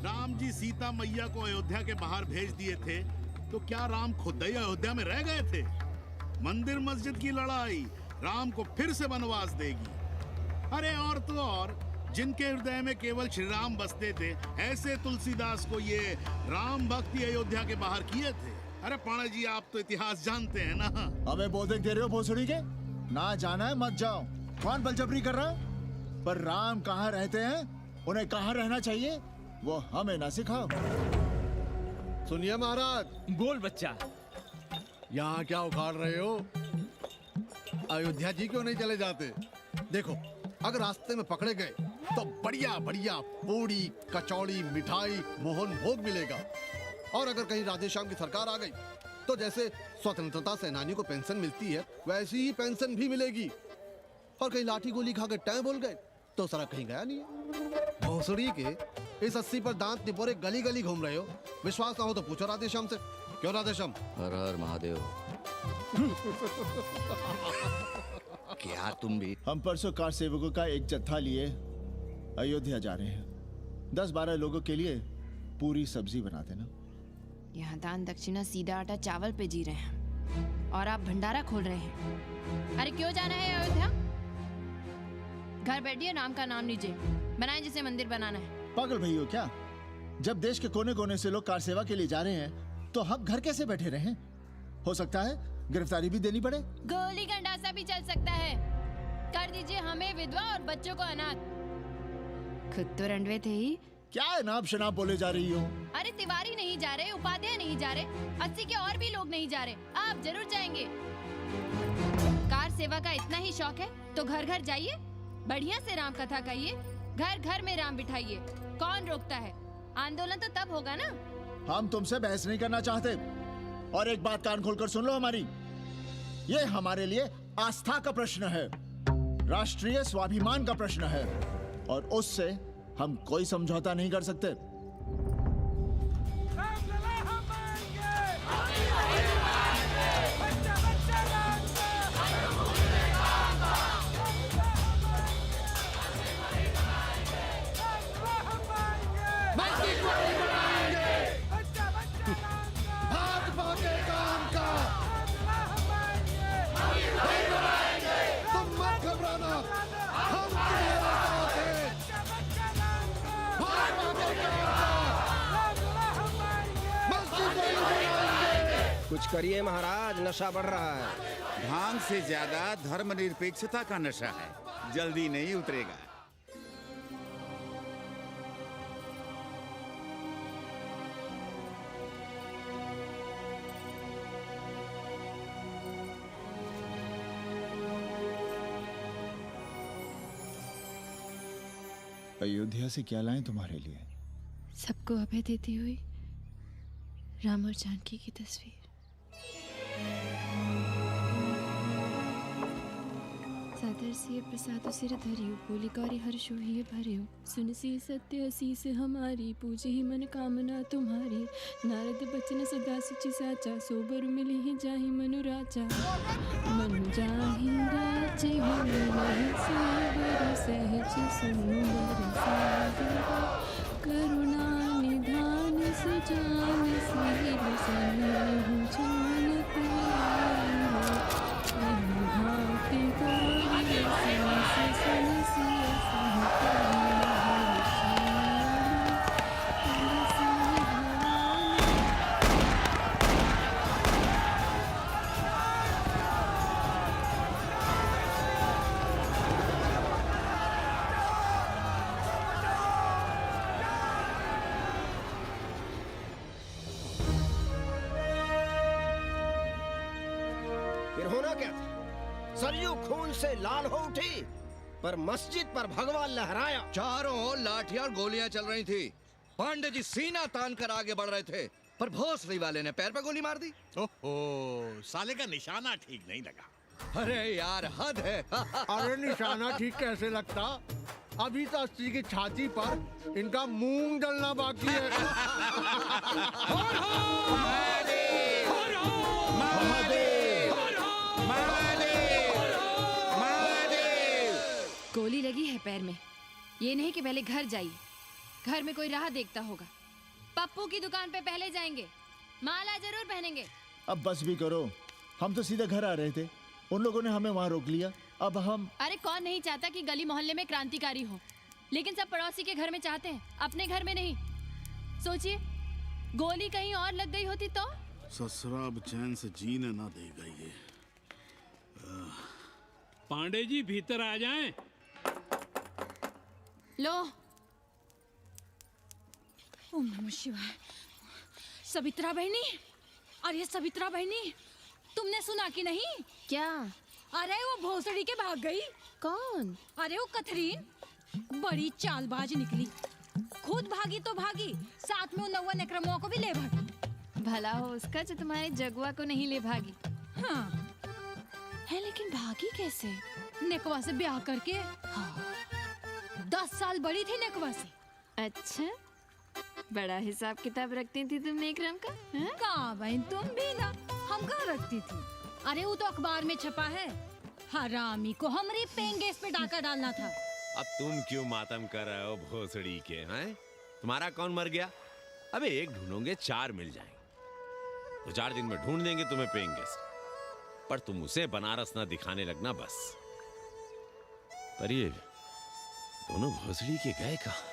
राम जी सीता मैया को अयोध्या के बाहर भेज दिए थे, तो क्या राम खुद ही अयोध्या में रह गए थे? मंदिर मस्जिद की लड़ाई राम को फिर से वनवास देगी। अरे और तो और, जिनके हृदय में केवल श्री राम बसते थे, ऐसे तुलसीदास को ये राम भक्ति अयोध्या के बाहर किए थे। अरे पाणा जी, आप तो इतिहास जानते हैं ना। हमें बोधक दे रहे हो भोसड़ी के? ना जाना है मत जाओ। कौन बलजबरी कर रहा है? पर राम कहाँ रहते हैं, उन्हें कहाँ रहना चाहिए, वो हमें ना सिखाओ। सुनिए महाराज। बोल बच्चा। यहाँ क्या उखाड़ रहे हो? अयोध्या जी क्यों नहीं चले जाते? देखो, अगर रास्ते में पकड़े गए तो बढ़िया बढ़िया पूड़ी कचौड़ी मिठाई मोहन भोग मिलेगा, और अगर कहीं राधे श्याम की सरकार आ गई तो जैसे स्वतंत्रता सेनानियों को पेंशन मिलती है वैसी ही पेंशन भी मिलेगी। और कहीं लाठी गोली खा के टैं बोल गए तो सारा कहीं गया नहीं है। भोसड़ी के इस 80 पर दांत निपोरे गली गली घूम रहे हो। विश्वास ना हो तो पूछो राधे श्याम से। क्यों राधे श्याम? हर हर महादेव। क्या तुम भी? हम परसों कार सेवकों का एक जत्था लिए अयोध्या जा रहे हैं। 10-12 लोगों के लिए पूरी सब्जी बना देना। यहाँ दान दक्षिणा सीधा आटा चावल पे जी रहे हैं और आप भंडारा खोल रहे हैं। अरे क्यों जाना है अयोध्या? घर बैठिए, राम का नाम लीजिए, बनाए जिसे मंदिर बनाना है। पागल भई हो क्या? जब देश के कोने कोने से लोग कार सेवा के लिए जा रहे हैं तो हम घर कैसे बैठे रहें? हो सकता है गिरफ्तारी भी देनी पड़े? गोली गंडासा भी चल सकता है। कर दीजिए हमें विधवा और बच्चों को अनाथ। खुद तो रंडवे थे ही। क्या नाप शनाप बोले जा रही हो? अरे तिवारी नहीं जा रहे, उपाध्याय नहीं जा रहे, 80 के और भी लोग नहीं जा रहे। आप जरूर जाएंगे। कार सेवा का इतना ही शौक है तो घर घर जाइए, बढ़िया से राम कथा कहिए, घर घर में राम बिठाइए। कौन रोकता है? आंदोलन तो तब होगा ना। हम तुमसे बहस नहीं करना चाहते। और एक बात कान खोलकर सुन लो हमारी, ये हमारे लिए आस्था का प्रश्न है, राष्ट्रीय स्वाभिमान का प्रश्न है, और उससे हम कोई समझौता नहीं कर सकते। भाजपा के काम का तुम मत घबराना, हम तुम्हारे साथ हैं। भाजपा के काम का मस्जिद नहीं बनाएंगे। कुछ करिए महाराज, नशा बढ़ रहा है। भांग से ज्यादा धर्मनिरपेक्षता का नशा है, जल्दी नहीं उतरेगा। अयोध्या से क्या लाएं तुम्हारे लिए? सबको अभय देती हुई राम और जानकी की तस्वीर। सादर सिय प्रसाद सिर धरियो, बोली गौरी हर्षो ही भरियो, सुन सी सत्य असीस हमारी, पूजे ही मन कामना तुम्हारी। नारद बचन सदा सुचि साचा, सोबर मिली ही जाहि मनु राजा। मनु जाहि राजे होई नहीं सोबर, सहज सुंदर सागर, करुणा निधान सुजान सील सनेहु जान तेरा। भांति गौरी सीस सुन सिय सहकरुणा फिर होना क्या था? सरयू खून से लाल हो उठी, पर मस्जिद पर भगवा लहराया। चारों ओर लाठियां और गोलियां चल रही थी। पांडे जी सीना तान कर आगे बढ़ रहे थे, पर भोसड़ी वाले ने पैर पर गोली मार दी। ओहो, साले का निशाना ठीक नहीं लगा। अरे यार हद है। अरे निशाना ठीक कैसे लगता? अभी तो 80 की छाती पर इनका मूंग डलना बाकी है। गोली लगी है पैर में। ये नहीं कि पहले घर जाइए, घर में कोई राह देखता होगा। पप्पू की दुकान पे पहले जाएंगे, माला जरूर पहनेंगे। अब बस भी करो, हम तो सीधे घर आ रहे थे, उन लोगों ने हमें वहाँ रोक लिया। अब हम अरे कौन नहीं चाहता कि गली मोहल्ले में क्रांतिकारी हो, लेकिन सब पड़ोसी के घर में चाहते हैं, अपने घर में नहीं। सोचिए, गोली कहीं और लग गई होती तो? ससुरा अब चैन से जीने ना देगा ये। पांडे जी भीतर आ जाएं। लो। ओम नमः शिवाय। सवित्रा बहनी, अरे सवित्रा बहनी, तुमने सुना कि नहीं? क्या? अरे वो भोसड़ी के भाग गई। कौन? अरे वो कथरीन, बड़ी चालबाज निकली। खुद भागी तो भागी, साथ में उन नौवा नेक्रमुआ को भी ले भागी। भला हो उसका जो तुम्हारे जगुआ को नहीं ले भागी। हाँ है, लेकिन भागी कैसे? नेकवा से ब्याह करके। हाँ 10 साल बड़ी थी नेकवा से। अच्छा, बड़ा हिसाब किताब रखती थी तुम नेकरम का? कहाँ बहन, तुम भी ना, हम कहाँ रखती थी। अरे वो तो अखबार में छपा है, हरामी को हमरी पेंगेस पे डाका डालना था। अब तुम क्यों मातम कर रहे हो भोसड़ी के? हैं? तुम्हारा कौन मर गया? अबे एक ढूंढोगे 4 मिल जाएंगे, तो 4 दिन में ढूंढ देंगे तुम्हें पेंगे, पर तुम उसे बनारस ना दिखाने लगना बस। पर ये दोनों भोसड़ी के गए कहाँ?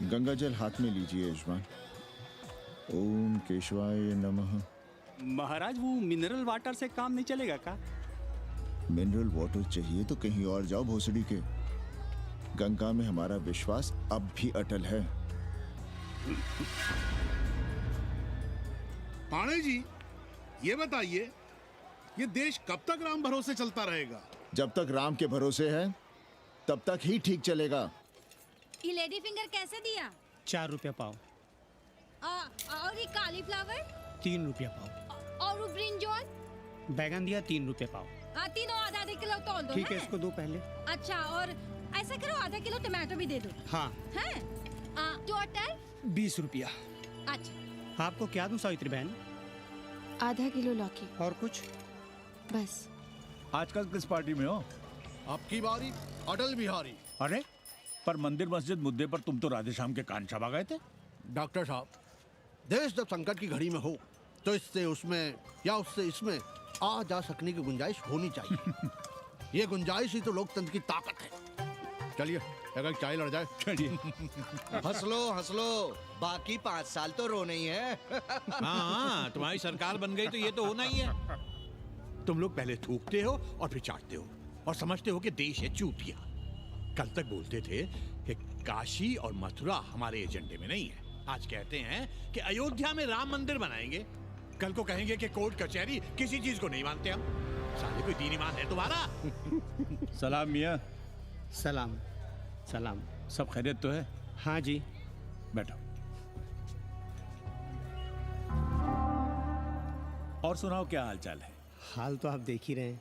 गंगा जल हाथ में लीजिए यजमान। ओम केशवाय नमः। महाराज वो मिनरल वाटर से काम नहीं चलेगा का? मिनरल वाटर चाहिए तो कहीं और जाओ भोसड़ी के। गंगा में हमारा विश्वास अब भी अटल है। पाणे जी, ये बताइए, ये देश कब तक राम भरोसे चलता रहेगा? जब तक राम के भरोसे है तब तक ही ठीक चलेगा। ये लेडी फिंगर कैसे दिया? 4 रुपया पाव। और ये कालीफ्लावर? 3 रुपया पाव। और वो ब्रिंजॉल? बैगन दिया 3 रुपया पाव। तीनों आधा किलो तोल दो। ठीक है, इसको दो पहले। अच्छा, और ऐसा करो आधा किलो टमाटो भी दे दो। हाँ। हैं? टोटल 20 रुपया। अच्छा। आपको क्या दूं सावित्री बहन? आधा किलो लौकी। और कुछ? बस। आजकल किस पार्टी में हो? आपकी बारी अटल बिहारी। अरे पर मंदिर मस्जिद मुद्दे पर तुम तो राधेश्याम के कान चबा गए थे। डॉक्टर साहब, देश जब संकट की घड़ी में हो तो इससे उसमें या उससे इसमें आ जा सकने की गुंजाइश होनी चाहिए। ये गुंजाइश ही तो लोकतंत्र की ताकत है। चलिए अगर चाय लड़ जाए। चलिए। हंस लो, बाकी 5 साल तो रोना ही है। हाँ, तुम्हारी सरकार बन गई तो ये तो होना ही है। तुम लोग पहले थूकते हो और फिर चाटते हो और समझते हो कि देश है चूतिया। कल तक बोलते थे कि काशी और मथुरा हमारे एजेंडे में नहीं है। आज कहते हैं कि अयोध्या में राम मंदिर बनाएंगे। कल को कहेंगे कि कोर्ट कचहरी किसी चीज को नहीं मानते हम। साले कोई दीन ईमान है तुम्हारा? सलाम मियाँ। सलाम। सलाम। सब खैरियत तो है? हाँ जी। बैठो। और सुनाओ, क्या हाल चाल है? हाल तो आप देख ही रहे हैं।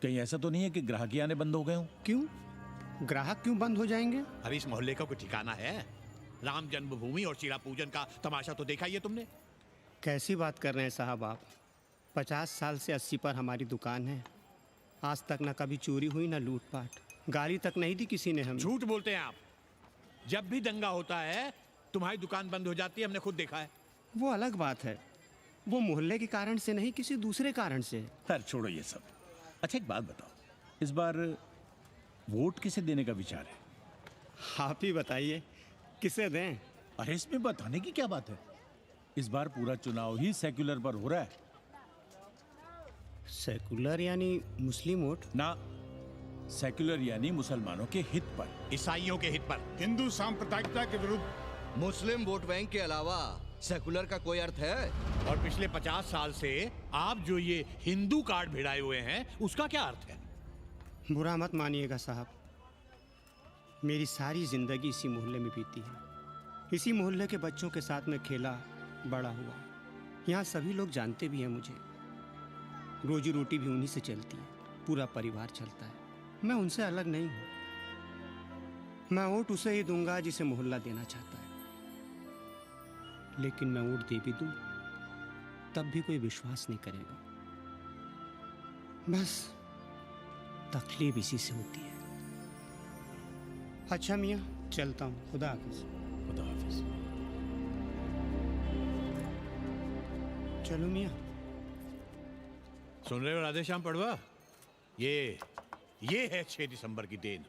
कहीं ऐसा तो नहीं है कि ग्राहकी आने बंद हो गए हो? क्यों? ग्राहक क्यों बंद हो जाएंगे? अरे इस मोहल्ले का कोई ठिकाना है? राम जन्मभूमि और शिला पूजन का तमाशा तो देखा ही है तुमने। कैसी बात कर रहे हैं साहब आप? 50 साल से 80 पर हमारी दुकान है। आज तक ना कभी चोरी हुई ना लूटपाट। गाली तक नहीं दी किसी ने हमें। झूठ बोलते हैं आप। जब भी दंगा होता है तुम्हारी दुकान बंद हो जाती है, हमने खुद देखा है। वो अलग बात है। वो मोहल्ले के कारण से नहीं, किसी दूसरे कारण से। खैर छोड़ो ये सब। अच्छा एक बात बताओ, इस बार वोट किसे देने का विचार है? आप ही बताइए, किसे दें? अरे इसमें बताने की क्या बात है? इस बार पूरा चुनाव ही सेक्युलर पर हो रहा है। सेकुलर यानी मुस्लिम वोट? ना, सेक्युलर यानी मुसलमानों के हित पर, ईसाइयों के हित पर, हिंदू सांप्रदायिकता के विरुद्ध। मुस्लिम वोट बैंक के अलावा सेकुलर का कोई अर्थ है? और पिछले 50 साल से आप जो ये हिंदू कार्ड भिड़ाए हुए हैं उसका क्या अर्थ है? बुरा मत मानिएगा साहब, मेरी सारी जिंदगी इसी मोहल्ले में बीती है। इसी मोहल्ले के बच्चों के साथ में खेला बड़ा हुआ। यहाँ सभी लोग जानते भी हैं मुझे। रोजी रोटी भी उन्हीं से चलती है, पूरा परिवार चलता है। मैं उनसे अलग नहीं हूँ। मैं वोट उसे ही दूंगा जिसे मोहल्ला देना चाहता है। लेकिन मैं वोट दे भी दूं तब भी कोई विश्वास नहीं करेगा। बस तकलीफ इसी से होती है। अच्छा मियाँ, चलता हूँ। खुदा हाफिज। खुदा हाफिज। चलो मियाँ। सुन रहे हो राधेश्याम पड़वा? ये है 6 दिसंबर की देन।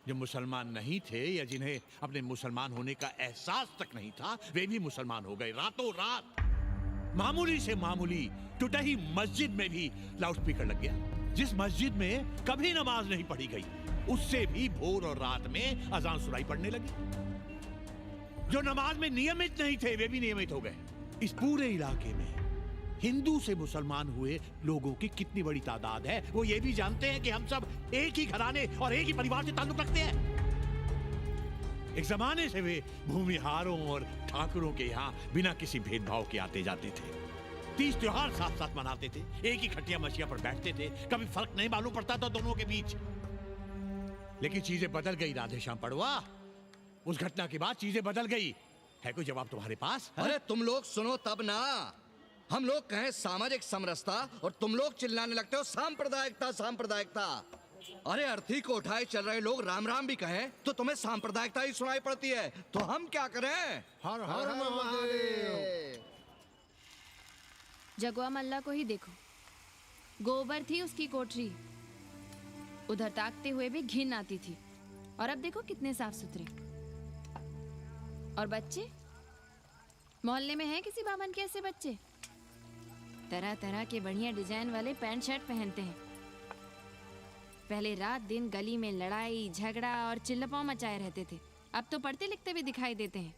जो मुसलमान नहीं थे या जिन्हें अपने मुसलमान होने का एहसास तक नहीं था, वे भी मुसलमान हो गए रातों रात। मामूली से मामूली टूटी मस्जिद में भी लाउडस्पीकर लग गया। जिस मस्जिद में कभी नमाज नहीं पढ़ी गई, उससे भी भोर और रात में अजान सुनाई पड़ने लगी। जो नमाज में नियमित नहीं थे, वे भी नियमित हो गए। इस पूरे इलाके में हिंदू से मुसलमान हुए लोगों की कितनी बड़ी तादाद है, वो ये भी जानते हैं कि हम सब एक ही घराने और एक ही परिवार से ताल्लुक रखते हैं। एक जमाने से वे भूमिहारों और ठाकुरों के यहाँ बिना किसी भेदभाव के आते जाते थे। 30 त्योहार साथ साथ मनाते थे, एक ही खटिया मछिया पर बैठते थे। कभी फर्क नहीं मालूम पड़ता था दोनों के बीच। लेकिन चीजें बदल गई राधेश्याम पड़वा। उस घटना के बाद चीजें बदल गई। है कोई जवाब तुम्हारे पास? अरे तुम लोग सुनो तब ना। हम लोग कहें सामाजिक समरसता और तुम लोग चिल्लाने लगते हो सांप्रदायिकता सांप्रदायिकता। अरे अर्थी को उठाए चल रहे लोग राम राम भी कहें तो तुम्हें सांप्रदायिकता ही सुनाई पड़ती है। तो हम क्या करें? हर हर महादेव। जगवा मल्ला को ही देखो, गोबर थी उसकी कोठरी, उधर ताकते हुए भी घिन आती थी। और अब देखो कितने साफ सुथरे। और बच्चे मोहल्ले में हैं किसी बामन के ऐसे बच्चे? तरह तरह के बढ़िया डिजाइन वाले पैंट शर्ट पहनते हैं। पहले रात दिन गली में लड़ाई झगड़ा और चिल्लपाव मचाए रहते थे, अब तो पढ़ते लिखते भी दिखाई देते हैं।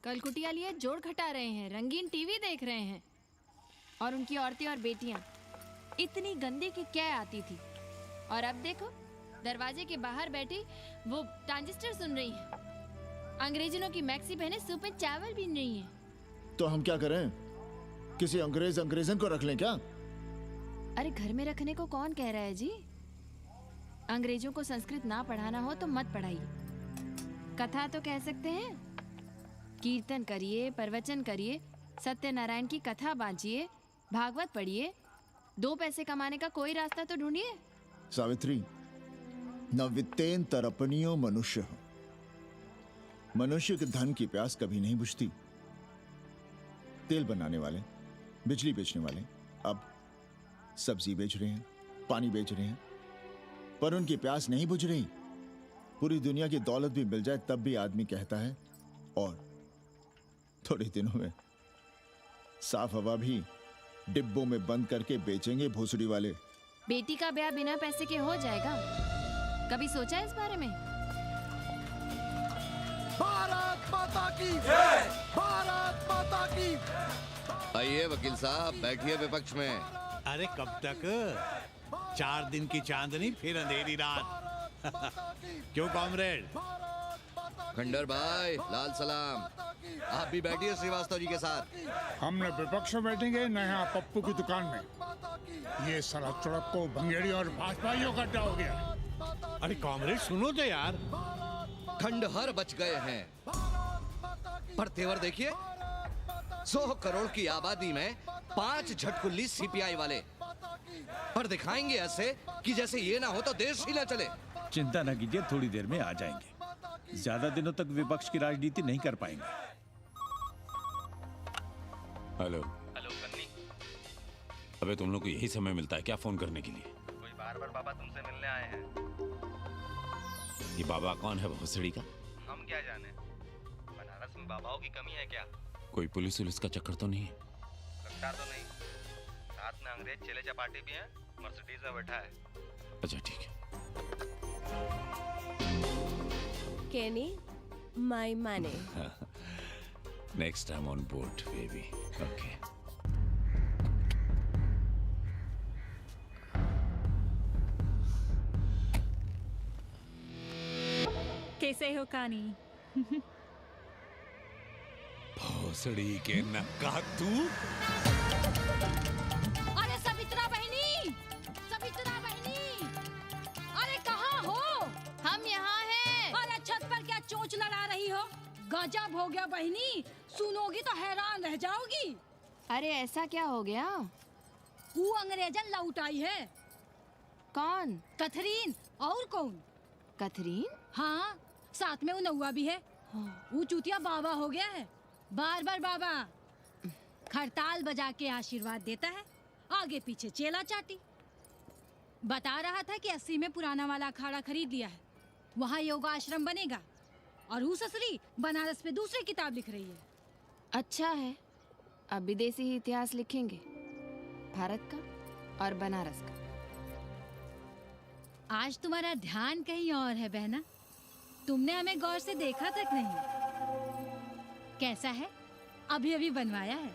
कल कुटिया लिए जोड़ घटा रहे हैं, रंगीन टीवी देख रहे हैं। और उनकी औरतें और बेटियां इतनी गंदे की क्या आती थी, और अब देखो दरवाजे के बाहर बैठी वो ट्रांजिस्टर सुन रही हैं। अंग्रेजनों की मैक्सी पहने सूप में चावल भी नहीं है। तो हम क्या करें? किसी अंग्रेजन को रख लें क्या? अरे घर में रखने को कौन कह रहा है जी? अंग्रेजों को संस्कृत ना पढ़ाना हो तो मत पढ़ाइए। कथा तो कह सकते हैं, कीर्तन करिए, प्रवचन करिए, सत्यनारायण की कथा बांचिए, भागवत पढ़िए। 2 पैसे कमाने का कोई रास्ता तो ढूंढिए। सावित्री, न वित्तेन तरपनियो मनुष्य। मनुष्य के धन की प्यास कभी नहीं बुझती। तेल बनाने वाले, बिजली बेचने वाले अब सब्जी बेच रहे हैं, पानी बेच रहे हैं, पर उनकी प्यास नहीं बुझ रही। पूरी दुनिया की दौलत भी मिल जाए तब भी आदमी कहता है और थोड़े दिनों में साफ हवा भी डिब्बों में बंद करके बेचेंगे भोसड़ी वाले। बेटी का ब्याह बिना पैसे के हो जाएगा? कभी सोचा है इस बारे में? भारत माता की जय! भारत माता की। आइए वकील साहब, बैठिए विपक्ष में। अरे कब तक? 4 दिन की चांदनी फिर अंधेरी रात। क्यों कॉमरेड? खंडर भाई, लाल सलाम। आप भी बैठिए श्रीवास्तव जी के साथ। हम न विपक्ष में बैठेंगे न यहाँ पप्पू की दुकान में। ये साला चुड़क को भंगेड़ी और भाजपाइयों का अड्डा हो गया। अरे कॉमरेड सुनो तो यार। खंडहर बच गए हैं, पर तेवर देखिए, 100 करोड़ की आबादी में 5 झटकुल्ली सीपीआई वाले, पर दिखाएंगे ऐसे कि जैसे ये ना हो तो देश ही ना चले। चिंता न कीजिए, थोड़ी देर में आ जाएंगे। ज्यादा दिनों तक विपक्ष की राजनीति नहीं कर पाएंगे। हेलो कन्नी। अबे तुम लोग को यही समय मिलता है क्या फोन करने के लिए? कोई बार-बार बाबा तुमसे मिलने आए हैं। ये बाबा कौन है भोसड़ी का? हम क्या जाने, बनारस में बाबाओं की कमी है क्या? कोई पुलिस का चक्कर तो नहीं? लगता तो नहीं। साथ में अंग्रेज चेले चपाटी भी हैं, मर्सिडीज में बैठा है। अच्छा ठीक है। Kenny, my money. Next time on board, baby. Okay. कैसे हो कानी? भोसड़ी के नक्का तू। अरे सवित्रा बहनी, सवित्रा बहनी, अरे कहाँ हो? हम यहाँ हैं। अरे छत पर क्या चोंच लड़ा रही हो? गजब हो गया बहनी, सुनोगी तो हैरान रह जाओगी। अरे ऐसा क्या हो गया? वो अंग्रेजन लौट आई है। कौन? कथरीन। और कौन? कथरीन? हाँ, साथ में वो नौआ भी है। वो चूतिया बाबा हो गया है। बार बार बाबा खरताल बजा के आशीर्वाद देता है, आगे पीछे चेला चाटी। बता रहा था कि 80 में पुराना वाला अखाड़ा खरीद लिया है, वहाँ योगा आश्रम बनेगा। और वो ससुरी बनारस में दूसरी किताब लिख रही है। अच्छा है, अब विदेशी ही इतिहास लिखेंगे, भारत का और बनारस का। आज तुम्हारा ध्यान कहीं और है बहना, तुमने हमें गौर से देखा तक नहीं। कैसा है? अभी अभी बनवाया है।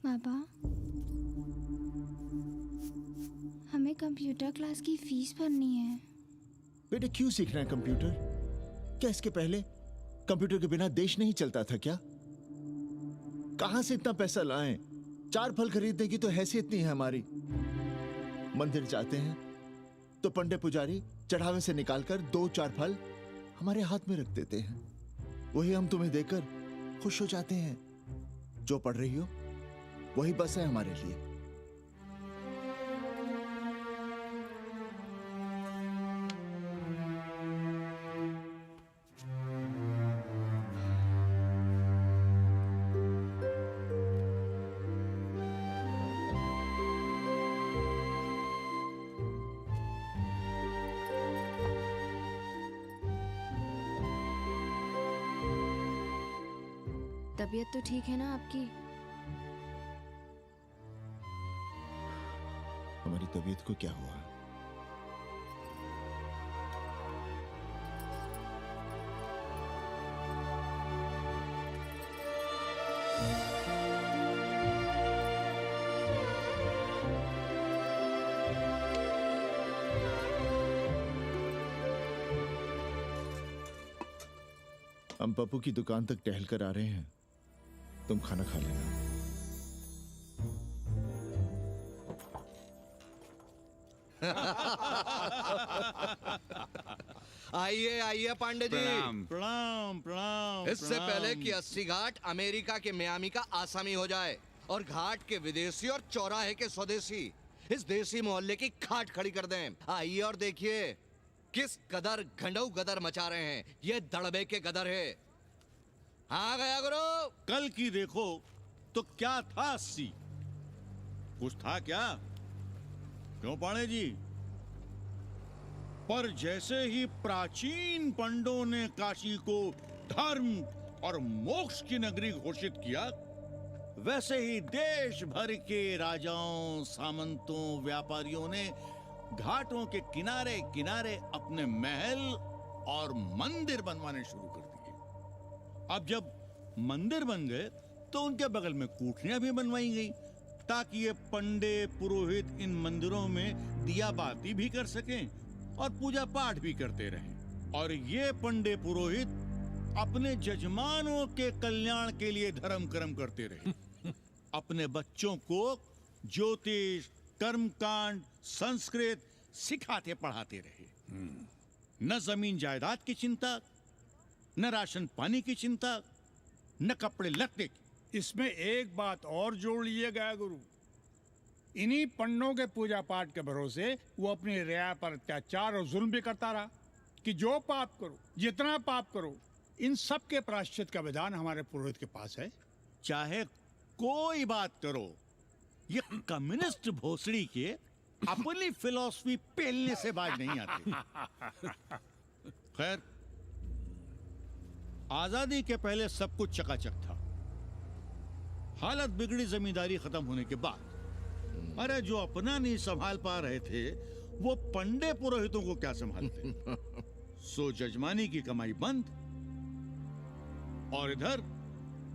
बाबा, हमें कंप्यूटर क्लास की फीस भरनी है। बेटे क्यों सीखना है कंप्यूटर? क्या इसके पहले कंप्यूटर के बिना देश नहीं चलता था क्या? कहां से इतना पैसा लाएं? 4 फल खरीदने की तो हैसियत नहीं है हमारी। मंदिर जाते हैं तो पंडे पुजारी चढ़ावे से निकालकर 2-4 फल हमारे हाथ में रख देते हैं। वही हम तुम्हें देकर खुश हो जाते हैं। जो पढ़ रही हो वही बस है हमारे लिए। तबीयत तो ठीक है ना आपकी? हमारी तबीयत को क्या हुआ? हम पप्पू की दुकान तक टहल कर आ रहे हैं, तुम खाना खा लेना। आइए आइए पांडे जी। प्रणाम। प्रणाम प्रणाम। इससे पहले कि 80 घाट अमेरिका के मियामी का आसामी हो जाए और घाट के विदेशी और चौराहे के स्वदेशी इस देसी मोहल्ले की खाट खड़ी कर दें, आइए और देखिए किस कदर घंडऊ गदर मचा रहे हैं। ये दड़बे के गदर है। हाँ गया गुरु। कल की देखो तो क्या था 80? कुछ था क्या? क्यों पांडे जी? पर जैसे ही प्राचीन पंडों ने काशी को धर्म और मोक्ष की नगरी घोषित किया, वैसे ही देश भर के राजाओं, सामंतों, व्यापारियों ने घाटों के किनारे किनारे अपने महल और मंदिर बनवाने शुरू कर दिए। अब जब मंदिर बन गए तो उनके बगल में कोठरियां भी बनवाई गई ताकि ये पंडे पुरोहित इन मंदिरों में दिया बाती भी कर सकें और पूजा पाठ भी करते रहें। और ये पंडे पुरोहित अपने जजमानों के कल्याण के लिए धर्म कर्म करते रहे। अपने बच्चों को ज्योतिष, कर्मकांड, संस्कृत सिखाते पढ़ाते रहे। न जमीन जायदाद की चिंता, न राशन पानी की चिंता, न कपड़े लत्ते की। इसमें एक बात और जोड़ लिएगा गुरु, इन्हीं पंडों के पूजा पाठ के भरोसे वो अपनी रिया पर अत्याचार और जुल्म भी करता रहा कि जो पाप करो, जितना पाप करो, इन सब के प्रायश्चित का विधान हमारे पुरोहित के पास है। चाहे कोई बात करो, ये कम्युनिस्ट भोसड़ी के अपनी फिलॉसफी पेलने से बाज नहीं आती। खैर, आजादी के पहले सब कुछ चकाचक था। हालत बिगड़ी जमींदारी खत्म होने के बाद। अरे जो अपना नहीं संभाल पा रहे थे वो पंडे पुरोहितों को क्या संभालते। सो जजमानी की कमाई बंद और इधर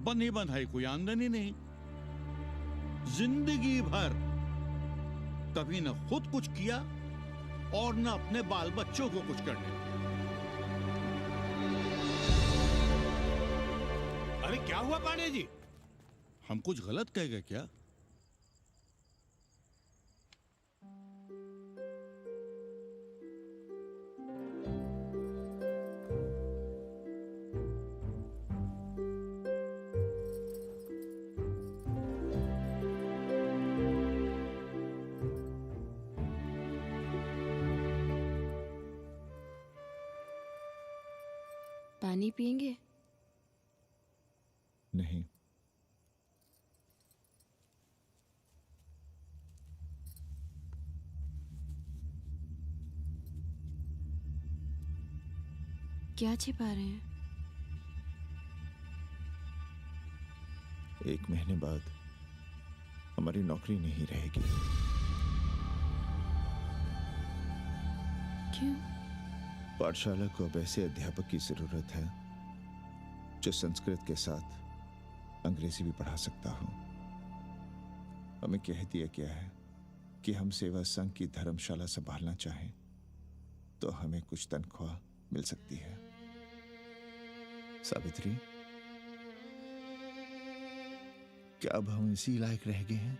बंधी बंधाई कोई आमदनी नहीं। जिंदगी भर कभी न खुद कुछ किया और न अपने बाल बच्चों को कुछ करने। अरे क्या हुआ पांडे जी? हम कुछ गलत कह गए क्या? पानी पिएंगे? नहीं। क्या छिपा रहे हैं? 1 महीने बाद हमारी नौकरी नहीं रहेगी। क्यों? पाठशाला को अब ऐसे अध्यापक की जरूरत है जो संस्कृत के साथ अंग्रेजी भी पढ़ा सकता हो। हमें कह दिया गया है कि हम सेवा संघ की धर्मशाला संभालना चाहें तो हमें कुछ तनख्वाह मिल सकती है। सावित्री, क्या अब हम इसी लायक रह गए हैं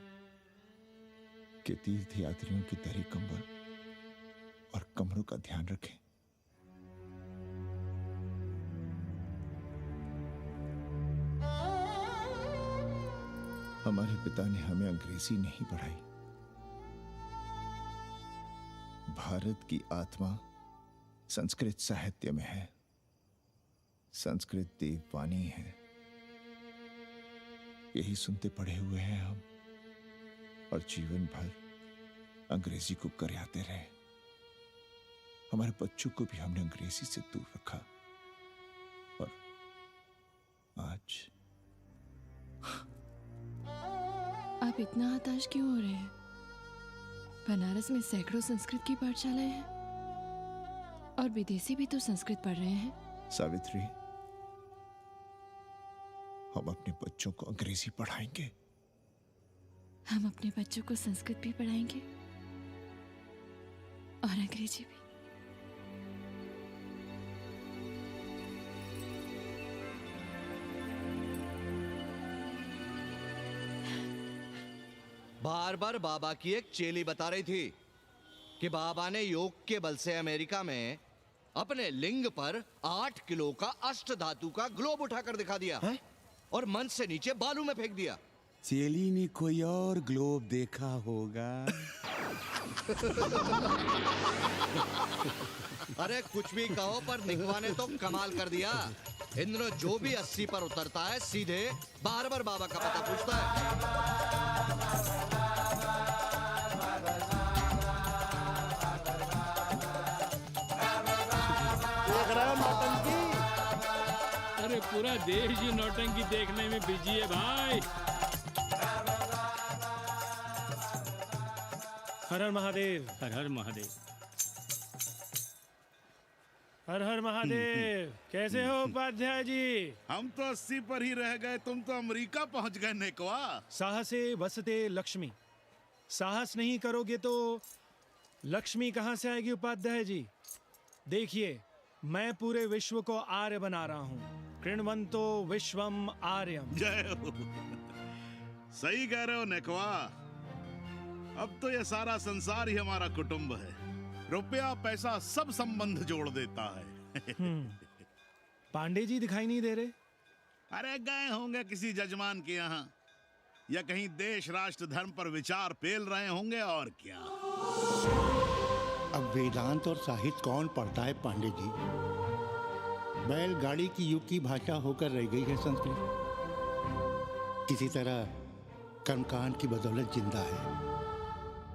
कि तीर्थ यात्रियों की दरी कंबल और कमरों का ध्यान रखें? हमारे पिता ने हमें अंग्रेजी नहीं पढ़ाई। भारत की आत्मा संस्कृत साहित्य में है, संस्कृत देववाणी है। यही सुनते पढ़े हुए हैं हम, और जीवन भर अंग्रेजी को करियाते रहे। हमारे बच्चों को भी हमने अंग्रेजी से दूर रखा, और आज आप इतना हताश क्यों हो रहे हैं? बनारस में सैकड़ों संस्कृत की पाठशालाएं हैं और विदेशी भी तो संस्कृत पढ़ रहे हैं। सावित्री, हम अपने बच्चों को अंग्रेजी पढ़ाएंगे। हम अपने बच्चों को संस्कृत भी पढ़ाएंगे और अंग्रेजी भी। बार बार बाबा की एक चेली बता रही थी कि बाबा ने योग के बल से अमेरिका में अपने लिंग पर 8 किलो का अष्ट धातु का ग्लोब उठाकर दिखा दिया है? और मंच से नीचे बालू में फेंक दिया। चेली ने कोई और ग्लोब देखा होगा। अरे कुछ भी कहो, पर निकवा ने तो कमाल कर दिया। इंद्र जो भी 80 पर उतरता है सीधे बार बार बाबा का पता पूछता है। अरे पूरा देश ही नौटंकी देखने में बिजी है भाई। हर हर महादेव। हर हर महादेव। हर हर महादेव। कैसे हो उपाध्याय जी? हम तो 80 पर ही रह गए, तुम तो अमेरिका पहुंच गए नेकवा। साहसे वसते लक्ष्मी। साहस नहीं करोगे तो लक्ष्मी कहाँ से आएगी उपाध्याय जी? देखिए, मैं पूरे विश्व को आर्य बना रहा हूँ। कृण्वन्तो विश्वम आर्यम। जय हो। सही कह रहे हो नेकवा। अब तो ये सारा संसार ही हमारा कुटुंब है। रुपया पैसा सब संबंध जोड़ देता है। पांडे जी दिखाई नहीं दे रहे? अरे गए होंगे किसी जजमान के यहाँ, या कहीं देश राष्ट्र धर्म पर विचार पेल रहे होंगे, और क्या। अब वेदांत और साहित्य कौन पढ़ता है पांडे जी? बैलगाड़ी की युग की भाषा होकर रह गई है संस्कृत। किसी तरह कर्मकांड की बदौलत जिंदा है,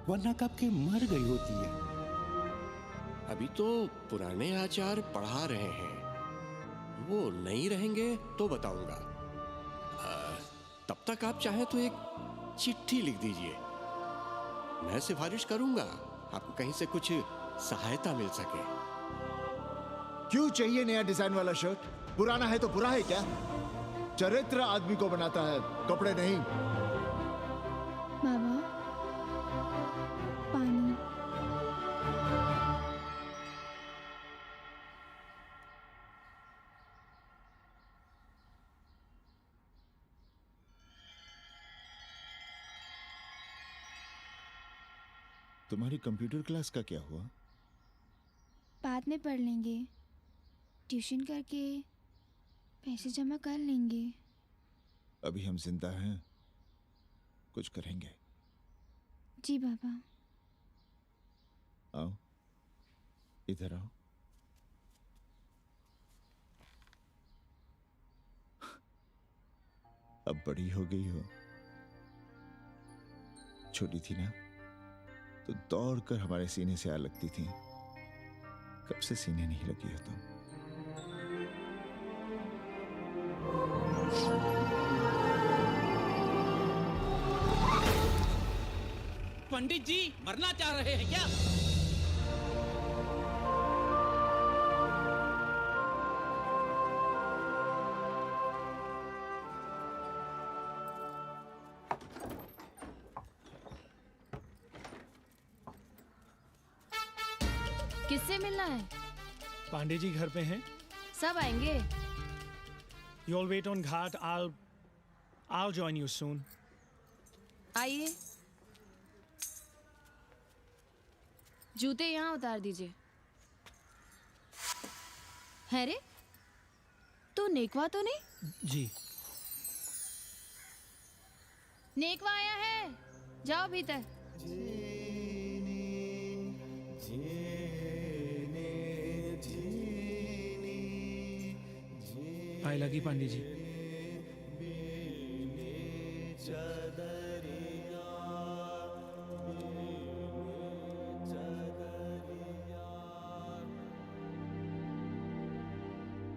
वरना कब के मर गई होती है। अभी तो पुराने आचार पढ़ा रहे हैं, वो नहीं रहेंगे तो बताऊंगा। तब तक आप चाहें तो एक चिट्ठी लिख दीजिए, मैं सिफारिश करूंगा आपको कहीं से कुछ सहायता मिल सके। क्यों चाहिए नया डिजाइन वाला शर्ट? पुराना है तो बुरा है क्या? चरित्र आदमी को बनाता है, कपड़े नहीं। बाबा, पानी। तुम्हारी कंप्यूटर क्लास का क्या हुआ? बाद में पढ़ लेंगे, ट्यूशन करके पैसे जमा कर लेंगे। अभी हम जिंदा हैं, कुछ करेंगे। जी बाबा। आओ, इधर आओ। अब बड़ी हो गई हो। छोटी थी ना तो दौड़कर हमारे सीने से आ लगती थी। कब से सीने नहीं लगी हो तुम? पंडित जी मरना चाह रहे हैं क्या? किससे मिलना है? पांडे जी घर पे हैं। सब आएंगे। You all wait on Ghat, I'll join you soon. आइए, जूते यहाँ उतार दीजिए। है रे, तो नेकवा तो नहीं? जी। नेकवा आया है, जाओ भीतर। आए लगी पांडे जी।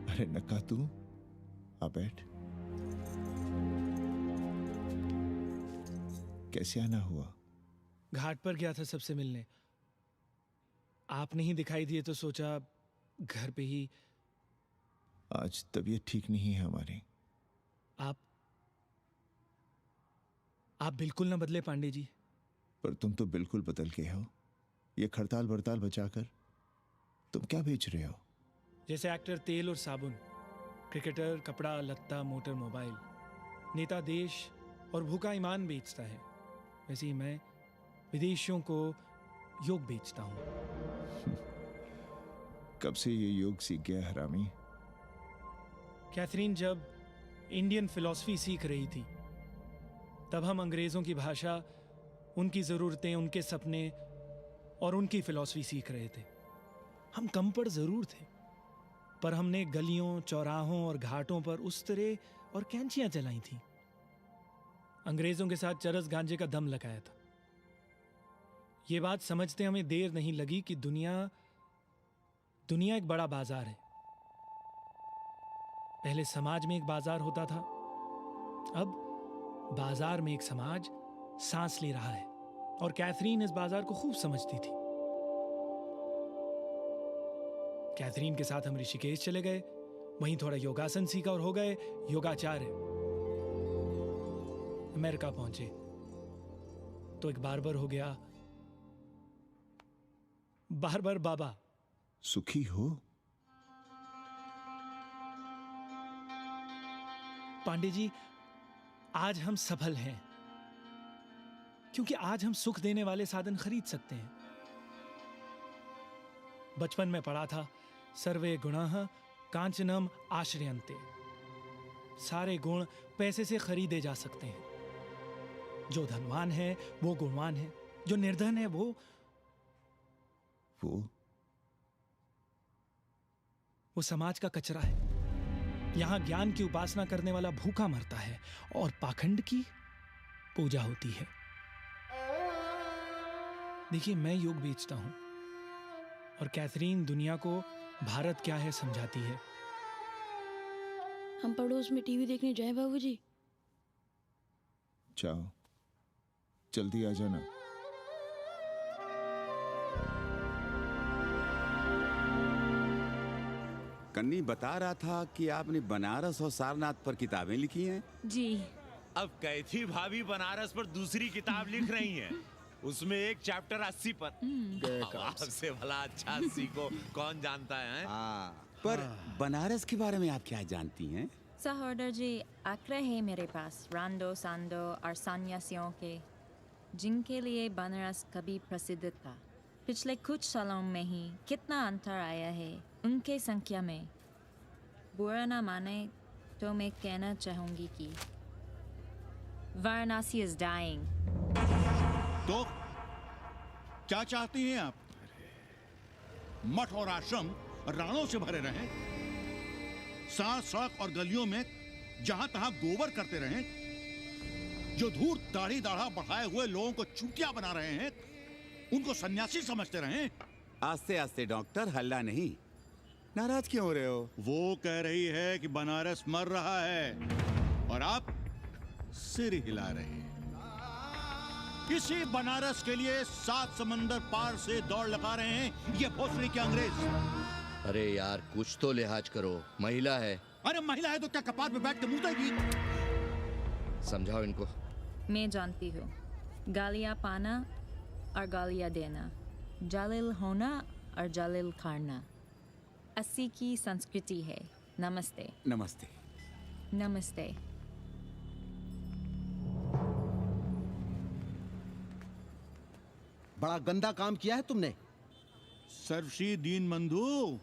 अरे नक्का तू आ बैठ। कैसे आना हुआ? घाट पर गया था सबसे मिलने। आप नहीं दिखाई दिए तो सोचा घर पे ही। आज तबीयत ठीक नहीं है हमारी। आप बिल्कुल ना बदले पांडे जी। पर तुम तो बिल्कुल बदल गए हो। ये खड़ताल बड़ताल बचाकर तुम क्या बेच रहे हो? जैसे एक्टर तेल और साबुन, क्रिकेटर कपड़ा लत्ता मोटर मोबाइल, नेता देश और भूखा ईमान बेचता है, वैसे ही मैं विदेशियों को योग बेचता हूं। कब से ये योग सीख गया हरामी? कैथरीन जब इंडियन फिलॉसफी सीख रही थी तब हम अंग्रेजों की भाषा, उनकी ज़रूरतें, उनके सपने और उनकी फिलॉसफी सीख रहे थे। हम कम पढ़ जरूर थे, पर हमने गलियों, चौराहों और घाटों पर उस्तरे और कैंचियां चलाई थीं। अंग्रेजों के साथ चरस गांजे का दम लगाया था। ये बात समझते हमें देर नहीं लगी कि दुनिया एक बड़ा बाजार है। पहले समाज में एक बाजार होता था, अब बाजार में एक समाज सांस ले रहा है, और कैथरीन इस बाजार को खूब समझती थी। कैथरीन के साथ हम ऋषिकेश चले गए, वहीं थोड़ा योगासन सीखा और हो गए योगाचार्य। अमेरिका पहुंचे तो एक बार्बर हो गया, बार्बर बाबा। सुखी हो? पांडे जी, आज हम सफल हैं क्योंकि आज हम सुख देने वाले साधन खरीद सकते हैं। बचपन में पढ़ा था, सर्वे गुणाः कांचनम आश्रयन्ते। सारे गुण पैसे से खरीदे जा सकते हैं। जो धनवान है वो गुणवान है, जो निर्धन है वो समाज का कचरा है। यहां ज्ञान की उपासना करने वाला भूखा मरता है और पाखंड की पूजा होती है। देखिए, मैं योग बेचता हूं और कैथरीन दुनिया को भारत क्या है समझाती है। हम पड़ोस में टीवी देखने जाएं बाबूजी? जाओ, जल्दी आ जाना। कन्नी बता रहा था कि आपने बनारस और सारनाथ पर किताबें लिखी हैं। जी। अब कैथी भाभी बनारस पर दूसरी किताब लिख रही हैं। उसमें एक चैप्टर 80 पर। आपसे भला अच्छा 80 को कौन जानता है? पर बनारस के बारे में आप क्या जानती हैं? सहोदर जी, आंकड़े हैं मेरे पास रांदो सांदो और सन्यासियों के, जिनके लिए बनारस कभी प्रसिद्ध था। पिछले कुछ सालों में ही कितना अंतर आया है उनके संख्या में। बुरा ना माने तो मैं कहना चाहूंगी कि वाराणसी इज डाइंग। तो क्या चाहती हैं आप? मठ और आश्रम राणों से भरे रहें, सड़क सड़क और गलियों में जहां तहां गोबर करते रहें, जो धूर्त दाढ़ी दाढ़ा बढ़ाए हुए लोगों को चूतिया बना रहे हैं उनको सन्यासी समझते रहें। आस्ते आस्ते डॉक्टर, हल्ला नहीं। नाराज क्यों हो रहे हो? वो कह रही है कि बनारस मर रहा है और आप सिर हिला रहे हैं। इसी बनारस के लिए 7 समंदर पार से दौड़ लगा रहे हैं ये भोसड़ी के अंग्रेज। अरे यार, कुछ तो लिहाज करो, महिला है। अरे महिला है तो क्या कपार पे बैठ के मुंह देगी? समझाओ इनको। मैं जानती हूँ, गालियाँ पाना और गालियाँ देना, जालिल होना और जालिल खाना 80 की संस्कृति है। नमस्ते। नमस्ते। नमस्ते। बड़ा गंदा काम किया है तुमने। सर्वश्री दीन बंधु,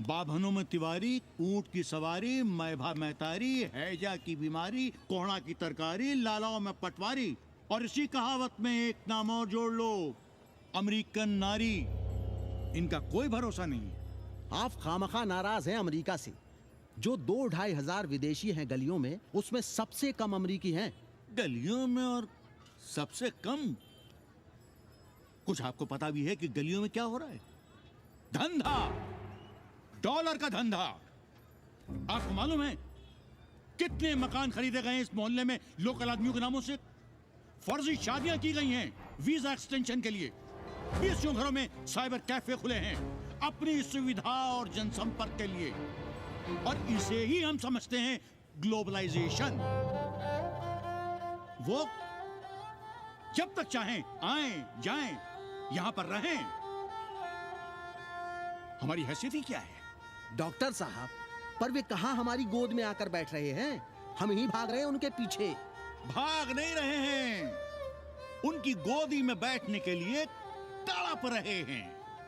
बाभनों में तिवारी, ऊंट की सवारी, मैभा मैतारी, हैजा की बीमारी, कोहड़ा की तरकारी, लालाओं में पटवारी, और इसी कहावत में एक नाम और जोड़ लो, अमेरिकन नारी। इनका कोई भरोसा नहीं है। आप खामखा नाराज हैं अमेरिका से। जो 2-2.5 हजार विदेशी हैं गलियों में, उसमें सबसे कम अमेरिकी हैं। गलियों में और सबसे कम? कुछ आपको पता भी है कि गलियों में क्या हो रहा है? धंधा, डॉलर का धंधा। आपको मालूम है कितने मकान खरीदे गए इस मोहल्ले में लोकल आदमियों के नामों से? फर्जी शादियां की गई हैं वीजा एक्सटेंशन के लिए। 20 घरों में साइबर कैफे खुले हैं अपनी सुविधा और जनसंपर्क के लिए, और इसे ही हम समझते हैं ग्लोबलाइजेशन। वो जब तक चाहें आएं जाएं, यहां पर रहें। हमारी हैसियत ही क्या है? डॉक्टर साहब, पर वे कहां हमारी गोद में आकर बैठ रहे हैं? हम ही भाग रहे हैं उनके पीछे। भाग नहीं रहे हैं, उनकी गोदी में बैठने के लिए तड़प रहे हैं।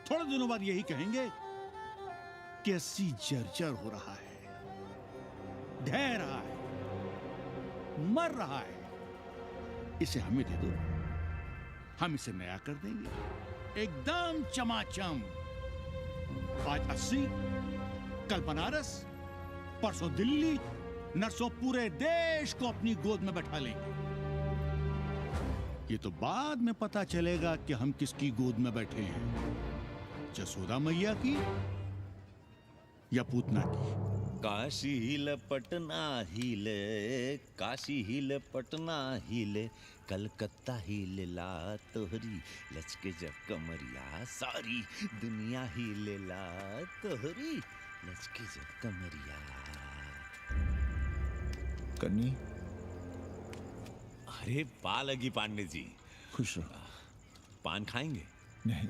थोड़े दिनों बाद यही कहेंगे कि अस्सी जर्जर हो रहा है, ढह रहा है, मर रहा है, इसे हमें दे दो, हम इसे नया कर देंगे एकदम चमाचम। आज 80, कल बनारस, परसों दिल्ली, नरसों पूरे देश को अपनी गोद में बैठा लेंगे। ये तो बाद में पता चलेगा कि हम किसकी गोद में बैठे हैं, जसोदा मैया की या पूतना की। काशी हिले पटना हिले, काशी हिले पटना हिले, कलकत्ता हिले ला तोहरी लचके जब कमरिया, सारी दुनिया हिले ला तोहरी लचके जब कमरिया। कन्नी, अरे पा लगी पांडे जी। खुश रहो। पान खाएंगे? नहीं,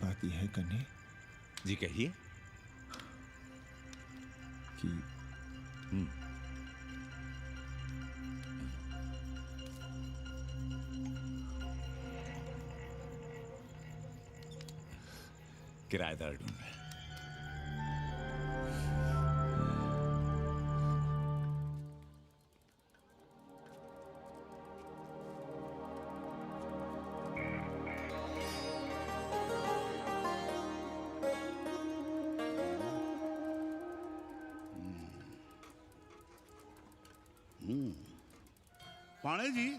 बात यह है कन्नी जी, कहिए। कि किराएदार ढूंढ। पाणे जी,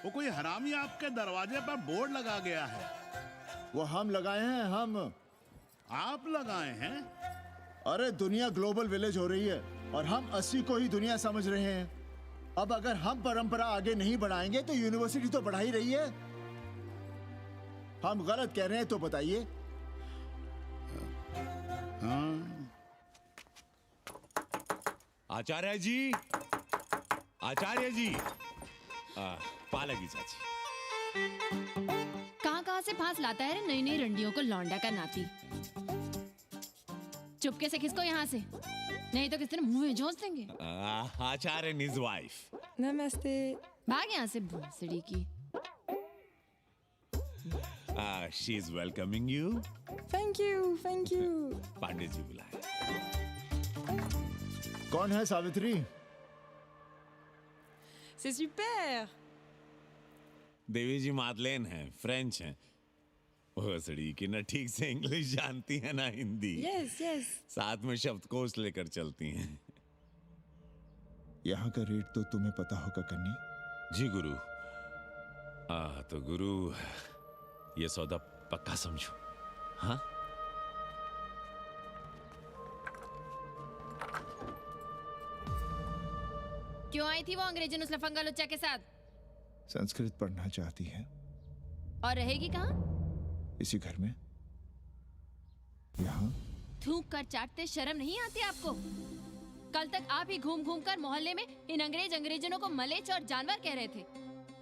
वो कोई हरामी आपके दरवाजे पर बोर्ड लगा गया है। वो हम लगाए हैं। हम? आप लगाए हैं? अरे दुनिया ग्लोबल विलेज हो रही है और हम 80 को ही दुनिया समझ रहे हैं। अब अगर हम परंपरा आगे नहीं बढ़ाएंगे तो यूनिवर्सिटी तो बढ़ा ही रही है। हम गलत कह रहे हैं तो बताइए। आचार्य जी, आचार्य जी, पालगी चाची। कहाँ से फांस लाता है रे नई नई रंडियों को लौंडा का नाती। चुपके से खिसको यहाँ से, नहीं तो किस दिन मुंह में झोंस देंगे। आचार्य and his wife। नमस्ते। भाग यहाँ से भूसड़ी की। She is welcoming you। Thank you, thank you. Pandey ji बुलाए। कौन है सावित्री? C'est super। देवी जी मादलेन हैं, फ्रेंच हैं। भोसड़ी की ना ठीक से इंग्लिश जानती है ना हिंदी। Yes yes. साथ में शब्दकोश लेकर चलती हैं। यहाँ का रेट तो तुम्हें पता होगा कन्नी। जी गुरु। तो गुरु ये सौदा पक्का समझो। हाँ? क्यों आई थी वो अंग्रेजी उस लफंगा लुच्चा के साथ? संस्कृत पढ़ना चाहती है। और रहेगी कहाँ? इसी घर में, यहाँ। थूक कर चाटते शर्म नहीं आती आपको? कल तक आप ही घूम घूम कर मोहल्ले में इन अंग्रेजनों को मलेच और जानवर कह रहे थे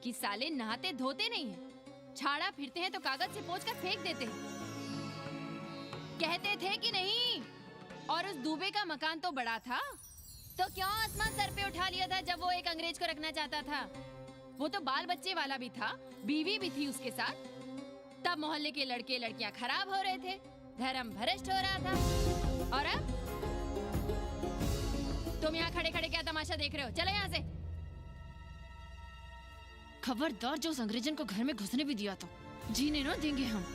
कि साले नहाते धोते नहीं हैं, छाड़ा फिरते हैं तो कागज से पोंछ कर फेंक देते हैं। कहते थे कि नहीं? और उस दूबे का मकान तो बड़ा था, तो क्यों आसमान सर पे उठा लिया था जब वो एक अंग्रेज को रखना चाहता था? वो तो बाल बच्चे वाला भी था, बीवी भी थी उसके साथ। तब मोहल्ले के लड़के लड़कियां खराब हो रहे थे, धर्म भ्रष्ट हो रहा था। और अब तुम यहाँ खड़े खड़े क्या तमाशा देख रहे हो? चले यहाँ से। खबरदार, जो उस अंग्रेजन को घर में घुसने भी दिया तो जीने ना देंगे हम।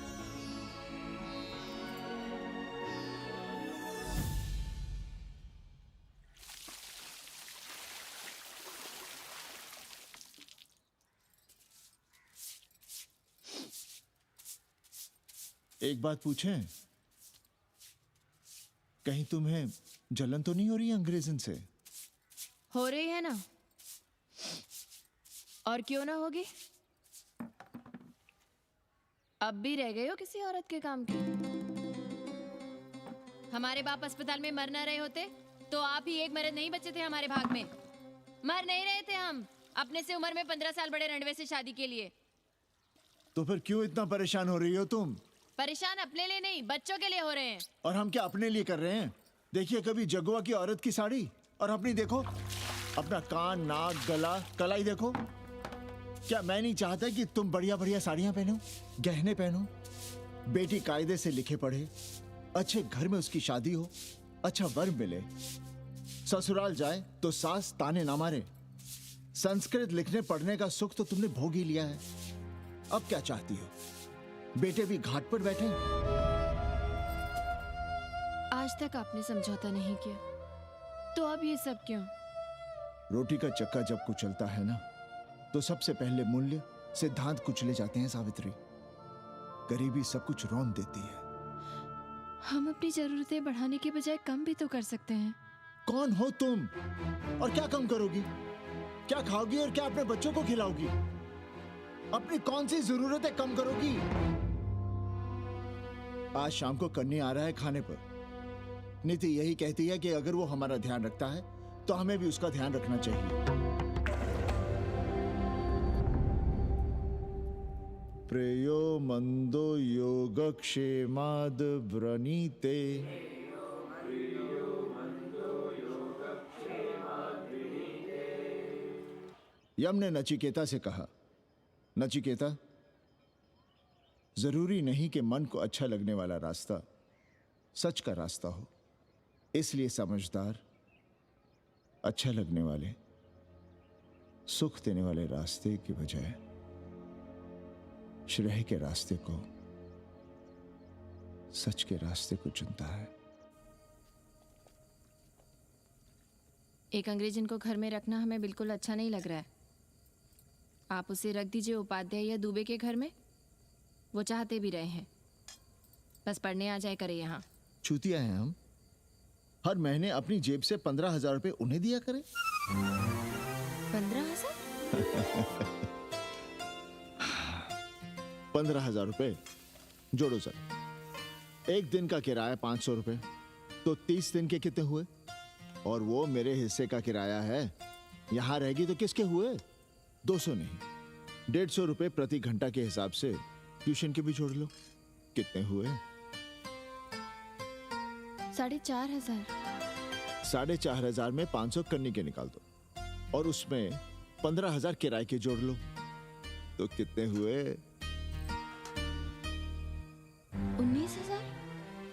एक बात पूछें, कहीं तुम्हें जलन तो नहीं हो रही अंग्रेजन से? हो रही है ना, और क्यों ना होगी? अब भी रह गए हो किसी औरत के काम की? हमारे बाप अस्पताल में मर न रहे होते तो आप ही एक मर्द नहीं बचे थे हमारे भाग में। मर नहीं रहे थे हम अपने से उम्र में 15 साल बड़े रंडवे से शादी के लिए। तो फिर क्यों इतना परेशान हो रही हो तुम? परेशान अपने लिए नहीं, बच्चों के लिए हो रहे हैं। और हम क्या अपने लिए कर रहे हैं? देखिए कभी जगुआ की औरत की साड़ी और अपनी देखो, अपना कान, नाक, गला, कलाई देखो। क्या मैं नहीं चाहता कि तुम बढ़िया बढ़िया साड़ियां पहनो, गहने पहनो, बेटी कायदे से लिखे पढ़े, अच्छे घर में उसकी शादी हो, अच्छा वर मिले, ससुराल जाए तो सास ताने ना मारे। संस्कृत लिखने पढ़ने का सुख तो तुमने भोग ही लिया है। अब क्या चाहती हो? बेटे भी घाट पर बैठे? आज तक आपने समझौता नहीं किया, तो अब ये सब क्यों? रोटी का चक्का जब कुचलता है ना, तो सबसे पहले मूल्य सिद्धांत कुचले जाते हैं सावित्री। गरीबी सब कुछ रौंद देती है। हम अपनी जरूरतें बढ़ाने के बजाय कम भी तो कर सकते हैं। कौन हो तुम? और क्या कम करोगी? क्या खाओगी और क्या अपने बच्चों को खिलाओगी? अपनी कौन सी जरूरतें कम करोगी? आज शाम को कन्नी आ रहा है खाने पर। नीति यही कहती है कि अगर वो हमारा ध्यान रखता है तो हमें भी उसका ध्यान रखना चाहिए। प्रेयो मंदो योगक्षेमाद व्रणीते। यम ने नचिकेता से कहा, नचिकेता, जरूरी नहीं कि मन को अच्छा लगने वाला रास्ता सच का रास्ता हो। इसलिए समझदार, अच्छा लगने वाले, सुख देने वाले रास्ते की बजाय श्रेय के रास्ते को, सच के रास्ते को चुनता है। एक अंग्रेजन को घर में रखना हमें बिल्कुल अच्छा नहीं लग रहा है। आप उसे रख दीजिए उपाध्याय या दुबे के घर में, वो चाहते भी रहे हैं। बस पढ़ने आ जाए करे यहाँ। चूतिया हैं हम। हर महीने अपनी जेब से 15,000 रुपए उन्हें दिया करें। 15,000? 15,000 रुपए जोड़ो सर। एक दिन का किराया 500 रुपए, तो 30 दिन के कितने हुए? और वो मेरे हिस्से का किराया है। यहां रहेगी तो किसके हुए? 200 नहीं, 150 रुपए प्रति घंटा के हिसाब से ट्यूशन के भी जोड़ लो। कितने हुए? 4,500। 4,500 में 500 कन्नी के निकाल दो और उसमें 15,000 किराए के जोड़ लो, तो कितने हुए? 19,000।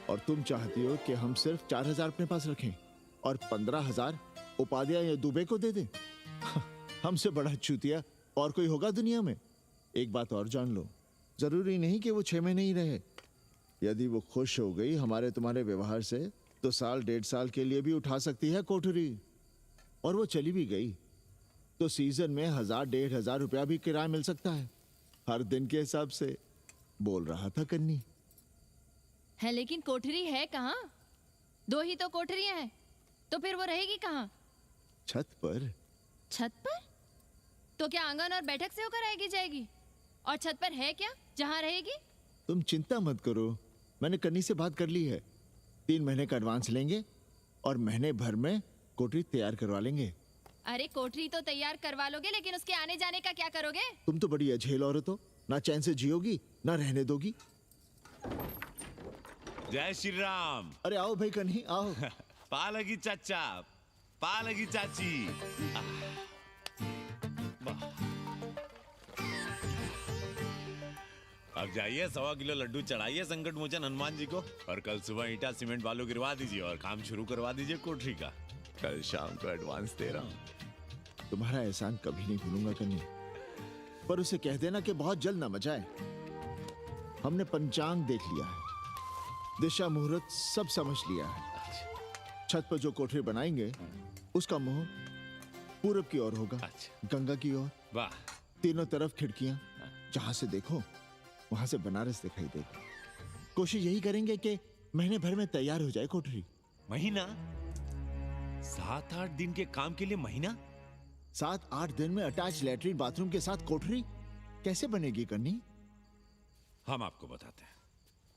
और तुम चाहती हो कि हम सिर्फ 4,000 अपने पास रखें और 15,000 उपाध्याय या दुबे को दे दें? हमसे बड़ा चूतिया और कोई होगा दुनिया में? एक बात और जान लो, जरूरी नहीं कि वो 6 महीने ही रहे। यदि वो खुश हो गई हमारे तुम्हारे व्यवहार से, तो साल 1.5 साल के लिए भी उठा सकती है कोठरी। और वो चली भी गई तो सीजन में 1,000-1,500 रुपया भी किराया मिल सकता है, हर दिन के हिसाब से। बोल रहा था कन्नी। है लेकिन कोठरी है कहाँ? 2 ही तो कोठरियां हैं, तो फिर वो रहेगी कहाँ? छत पर। छत पर? तो क्या आंगन और बैठक से होकर आएगी जाएगी? और छत पर है क्या जहाँ रहेगी? तुम चिंता मत करो, मैंने कन्नी से बात कर ली है। 3 महीने का एडवांस लेंगे और महीने भर में कोठरी तैयार करवा लेंगे। अरे कोठरी तो तैयार करवा लोगे, लेकिन उसके आने जाने का क्या करोगे? तुम तो बड़ी अझेल औरत हो, ना चैन से जियोगी ना रहने दोगी। जय श्री राम। अरे आओ भाई कन्ही आओ। पा लगी चाचा, पा लगी चाची। अब जाइए 1.25 किलो लड्डू चढ़ाइए संकट मोचन हनुमान जी को और कल सुबह ईटा सीमेंट बालू गिरवा दीजिए और काम शुरू करवा दीजिए कोठरी का। कल शाम को एडवांस दे रहा हूँ। तुम्हारा एहसान कभी नहीं भूलूंगा कन्नी, पर उसे कह देना कि बहुत जल्द न मचाए। हमने पंचांग देख लिया है, दिशा मुहूर्त सब समझ लिया है। छत पर जो कोठरी बनाएंगे उसका मुंह पूरब की ओर होगा, गंगा की ओर। वाह। तीनों तरफ खिड़कियां, जहां से देखो वहां से बनारस दिखाई देगा। कोशिश यही करेंगे कि महीने भर में तैयार हो जाए कोठरी। महीना? 7-8 दिन के काम के लिए महीना? 7-8 दिन में अटैच लैट्रिन बाथरूम के साथ कोठरी कैसे बनेगी कन्नी? हम आपको बताते हैं।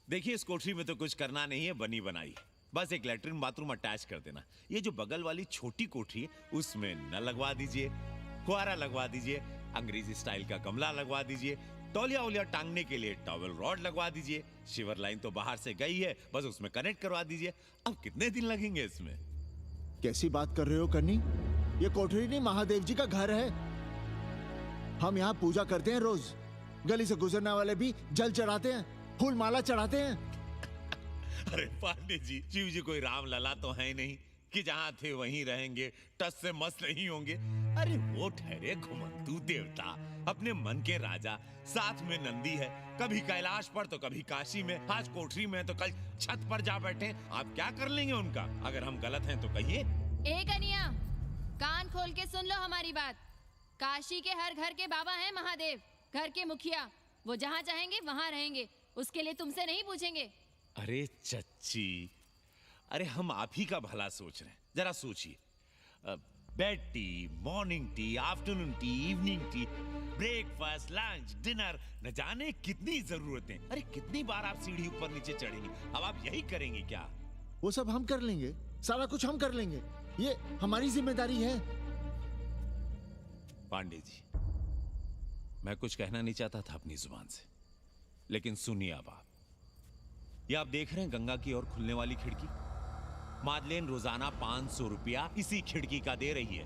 देखिए इस कोठरी में तो कुछ करना नहीं है, बनी बनाई। बस एक लैट्रिन बाथरूम अटैच कर देना। ये जो बगल वाली छोटी कोठरी है उसमें नल लगवा दीजिए, फुहारा लगवा दीजिए, अंग्रेजी स्टाइल का गमला लगवा दीजिए, तौलिया उलिया टांगने के लिए टॉवल रॉड लगवा दीजिए। शिवर लाइन तो बाहर से गई है, बस उसमें कनेक्ट करवा दीजिए। अब कितने दिन लगेंगे इसमें? कैसी बात कर रहे हो कन्नी? ये कोठरी नहीं, महादेव जी का घर है। हम यहाँ पूजा करते हैं रोज। गली से गुजरने वाले भी जल चढ़ाते हैं, फूल माला चढ़ाते हैं। अरे पांडे जी, शिव जी कोई राम लला तो है नहीं कि जहां थे वहीं रहेंगे, टस से मस नहीं होंगे। अरे वो ठहरे घुमंतू देवता, अपने मन के राजा, साथ में नंदी है। कभी कैलाश पर तो कभी काशी में, आज कोठरी में तो कल छत पर जा बैठे। आप क्या कर लेंगे उनका? अगर हम गलत हैं तो कहिए। ए कन्या, कान खोल के सुन लो हमारी बात। काशी के हर घर के बाबा हैं महादेव, घर के मुखिया। वो जहाँ चाहेंगे वहाँ रहेंगे, उसके लिए तुमसे नहीं पूछेंगे। अरे चच्ची, अरे हम आप ही का भला सोच रहे हैं। जरा सोचिए, bed tea, morning tea, afternoon T, evening tea, breakfast, lunch, dinner, न जाने कितनी जरूरतें। अरे कितनी बार आप सीढ़ी ऊपर नीचे चढ़ेंगे। अब आप यही करेंगे क्या? वो सब हम कर लेंगे, सारा कुछ हम कर लेंगे। ये हमारी जिम्मेदारी है। पांडे जी, मैं कुछ कहना नहीं चाहता था अपनी जुबान से, लेकिन सुनिए अब आप। ये आप देख रहे हैं गंगा की ओर खुलने वाली खिड़की? मादलेन रोजाना 500 रुपया इसी खिड़की का दे रही है,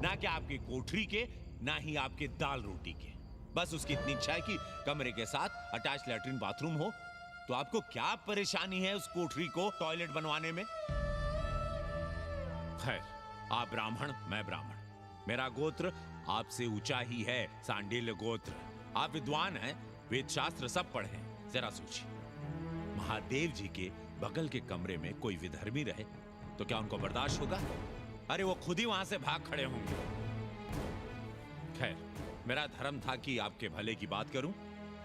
ना कि आपकी कोठरी के, ना ही आपके दाल रोटी के। बस उसकी इतनी इच्छा है कि कमरे के साथ अटैच लैट्रिन बाथरूम हो। तो आपको क्या परेशानी है उस कोठरी को टॉयलेट बनवाने में? खैर, आप ब्राह्मण, मैं ब्राह्मण, मेरा गोत्र आपसे ऊंचा ही है, सांडिल्य गोत्र। आप विद्वान हैं, वेद शास्त्र सब पढ़े हैं। जरा सोचिए, महादेव जी के बगल के कमरे में कोई विधर्मी रहे तो क्या उनको बर्दाश्त होगा? अरे वो खुद ही वहां से भाग खड़े होंगे। खैर, मेरा धर्म था कि आपके भले की बात करूं।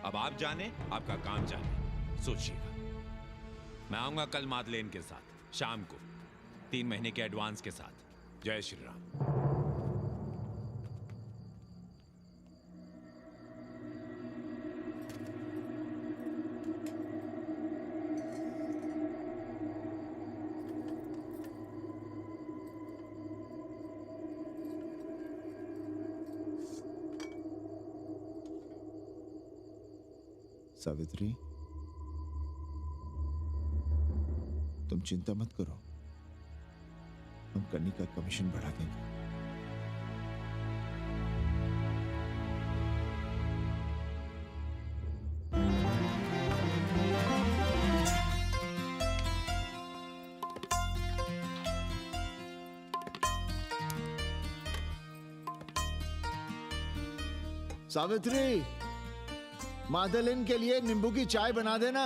अब आप जाने, आपका काम जाने। सोचिएगा, मैं आऊंगा कल मादलेन के साथ शाम को, 3 महीने के एडवांस के साथ। जय श्री राम। सावित्री, तुम चिंता मत करो, हम कन्नी का कमीशन बढ़ा देंगे। सावित्री, मादलिन के लिए नींबू की चाय बना देना।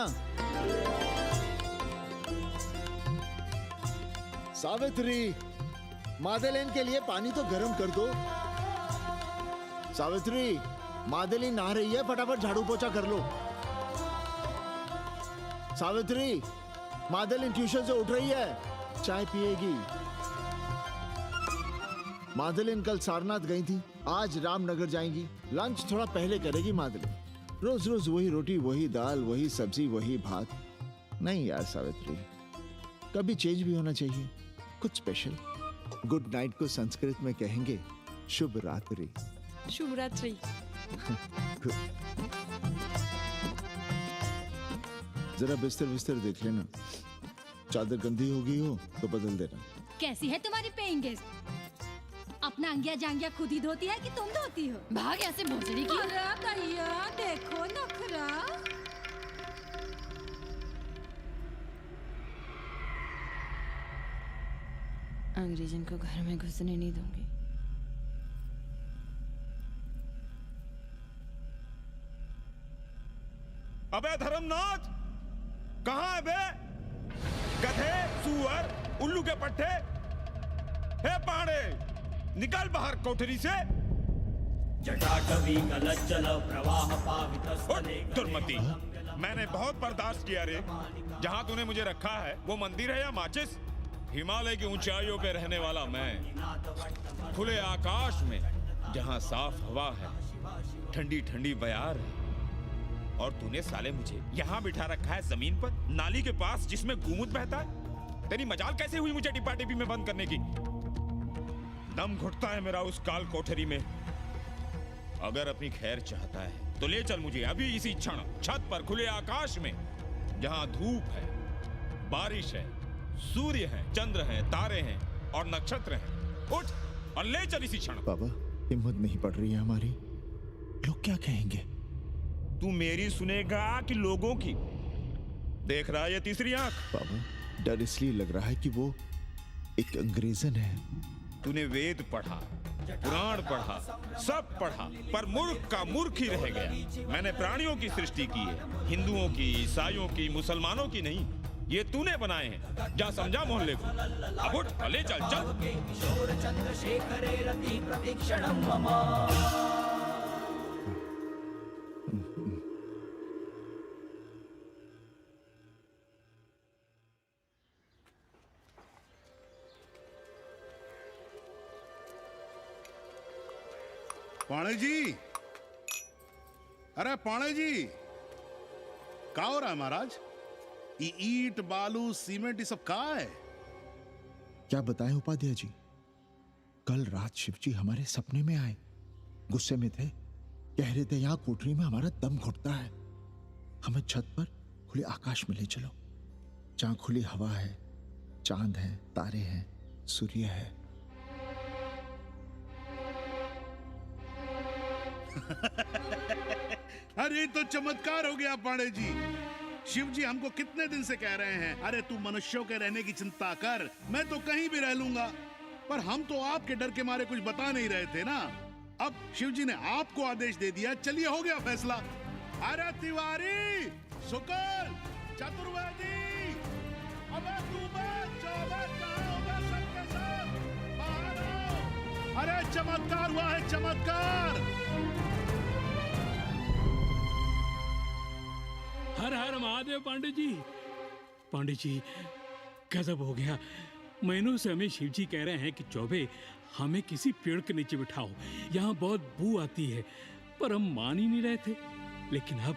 सावित्री, मादलिन के लिए पानी तो गर्म कर दो। सावित्री, मादलिन नहा रही है, फटाफट झाड़ू पोछा कर लो। सावित्री, मादलिन ट्यूशन से उठ रही है, चाय पिएगी। मादलिन कल सारनाथ गई थी, आज रामनगर जाएंगी। लंच थोड़ा पहले करेगी मादलिन। रोज रोज वही रोटी, वही दाल, वही सब्जी, वही भात। नहीं यार सावित्री, कभी चेंज भी होना चाहिए, कुछ स्पेशल। गुड नाइट को संस्कृत में कहेंगे शुभ रात्रि। शुभ रात्रि। जरा बिस्तर बिस्तर देख लेना, चादर गंदी हो गई हो तो बदल देना। कैसी है तुम्हारी पेइंग गेस्ट? अपना अंगिया जांगिया खुद ही धोती है कि तुम धोती हो? भाग ऐसे भोसड़ी की। अरे भैया देखो नखरा। अंग्रेजन को घर में घुसने नहीं दूंगी। अबे धर्मनाथ, कहाँ है बे? गधे, सुअर, उल्लू के पट्टे। हे पाड़े, निकल बाहर कोठरी से। जटाटवी गलज्जल प्रवाह पावितस्थले दुर्मति, मैंने बहुत बर्दाश्त किया रे। जहाँ तूने मुझे रखा है वो मंदिर है या माचिस? हिमालय की ऊंचाइयों पे रहने वाला मैं, खुले आकाश में जहाँ साफ हवा है, ठंडी ठंडी बयार है, और तूने साले मुझे यहाँ बिठा रखा है जमीन पर, नाली के पास जिसमें गोमूत्र बहता है। तेरी मजाल कैसे हुई मुझे डिब्बा डिब्बी में बंद करने की? दम घुटता है मेरा उस काल कोठरी में। अगर अपनी खैर चाहता है तो ले चल मुझे अभी इसी क्षण छत पर खुले आकाश में, जहाँ धूप है, बारिश है, सूर्य है, चंद्र है, तारे हैं और नक्षत्र हैं। उठ और ले चल इसी क्षण। बाबा, हिम्मत नहीं पड़ रही है हमारी। लोग क्या कहेंगे? तू मेरी सुनेगा कि लोगों की? देख रहा है ये तीसरी आंख? बाबा, डर इसलिए लग रहा है कि वो एक अंग्रेजन है। तूने वेद पढ़ा, पुराण पढ़ा, सब पढ़ा, पर मूर्ख का मूर्ख ही रह गया। मैंने प्राणियों की सृष्टि की है, हिंदुओं की, ईसाइयों की, मुसलमानों की नहीं। ये तूने बनाए हैं। जा समझा मोहल्ले को। अब उठ, ले चल चल। पाणे जी, अरे पाणे जी, क्या हो रहा है महाराज? ये ईंट, बालू, सीमेंट, ये सब कहाँ है? क्या बताएं उपाध्याय जी, कल रात शिवजी हमारे सपने में आए। गुस्से में थे, कह रहे थे यहाँ कोठरी में हमारा दम घुटता है, हमें छत पर खुले आकाश में ले चलो, जहाँ खुली हवा है, चांद है, तारे हैं, सूर्य है। अरे तो चमत्कार हो गया पाणे जी। शिव जी हमको कितने दिन से कह रहे हैं, अरे तू मनुष्यों के रहने की चिंता कर, मैं तो कहीं भी रह लूंगा। पर हम तो आपके डर के मारे कुछ बता नहीं रहे थे ना। अब शिव जी ने आपको आदेश दे दिया, चलिए हो गया फैसला। अरे तिवारी, शुक्ल, चतुर्वेदी, अबे तू सबके साथ बाहर आओ। अरे चमत्कार हुआ है, चमत्कार। हर हर महादेव पांडे जी। पांडे जी, गजब हो गया। महीनों से हमें शिवजी कह रहे हैं कि चौबे हमें किसी पेड़ के नीचे बिठाओ, यहाँ बहुत बू आती है, पर हम मान ही नहीं रहे थे। लेकिन अब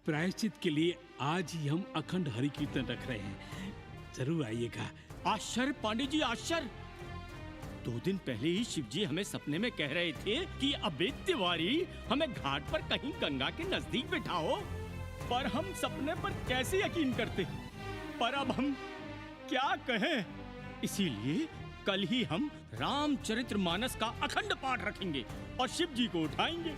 प्रायश्चित के लिए आज ही हम अखंड हरि कीर्तन रख रहे हैं, जरूर आइएगा। आश्चर्य पांडे जी, आश्चर्य। 2 दिन पहले ही शिवजी हमें सपने में कह रहे थे कि अबे तिवारी, हमें घाट पर कहीं गंगा के नजदीक बिठाओ, पर हम सपने पर कैसे यकीन करते। पर अब हम क्या कहें, इसीलिए कल ही हम रामचरितमानस का अखंड पाठ रखेंगे और शिव जी को उठाएंगे।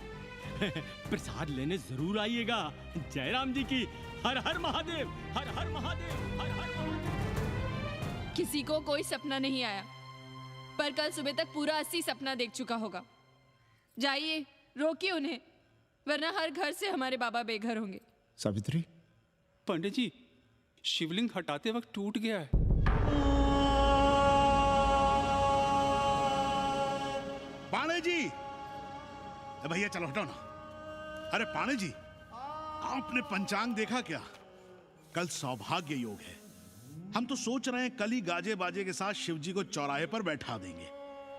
प्रसाद लेने जरूर आइएगा। जय राम जी की। हर हर महादेव, हर हर महादेव, हर हर महादेव। किसी को कोई सपना नहीं आया, पर कल सुबह तक पूरा 80 सपना देख चुका होगा। जाइए, रोकिए उन्हें, वरना हर घर से हमारे बाबा बेघर होंगे। सावित्री, पंडित जी, शिवलिंग हटाते वक्त टूट गया है। पाणे जी, भैया चलो हटाओ ना। अरे पाणे जी, आपने पंचांग देखा क्या? कल सौभाग्य योग है। हम तो सोच रहे हैं कल ही गाजे बाजे के साथ शिवजी को चौराहे पर बैठा देंगे।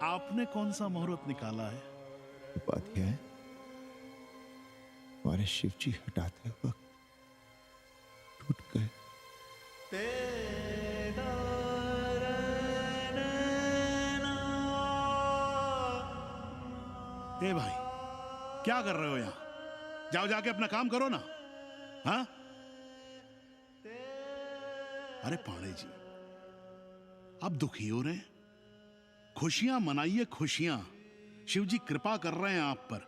आपने कौन सा मुहूर्त निकाला है? उपाध्याय, हमारे शिवजी हटाते वक्त टूट गए। ए भाई, क्या कर रहे हो यहाँ? जाओ जाके अपना काम करो ना। हाँ? अरे पाणे जी, आप दुखी हो रहे हैं? खुशियां मनाइए, खुशियां। शिवजी कृपा कर रहे हैं आप पर।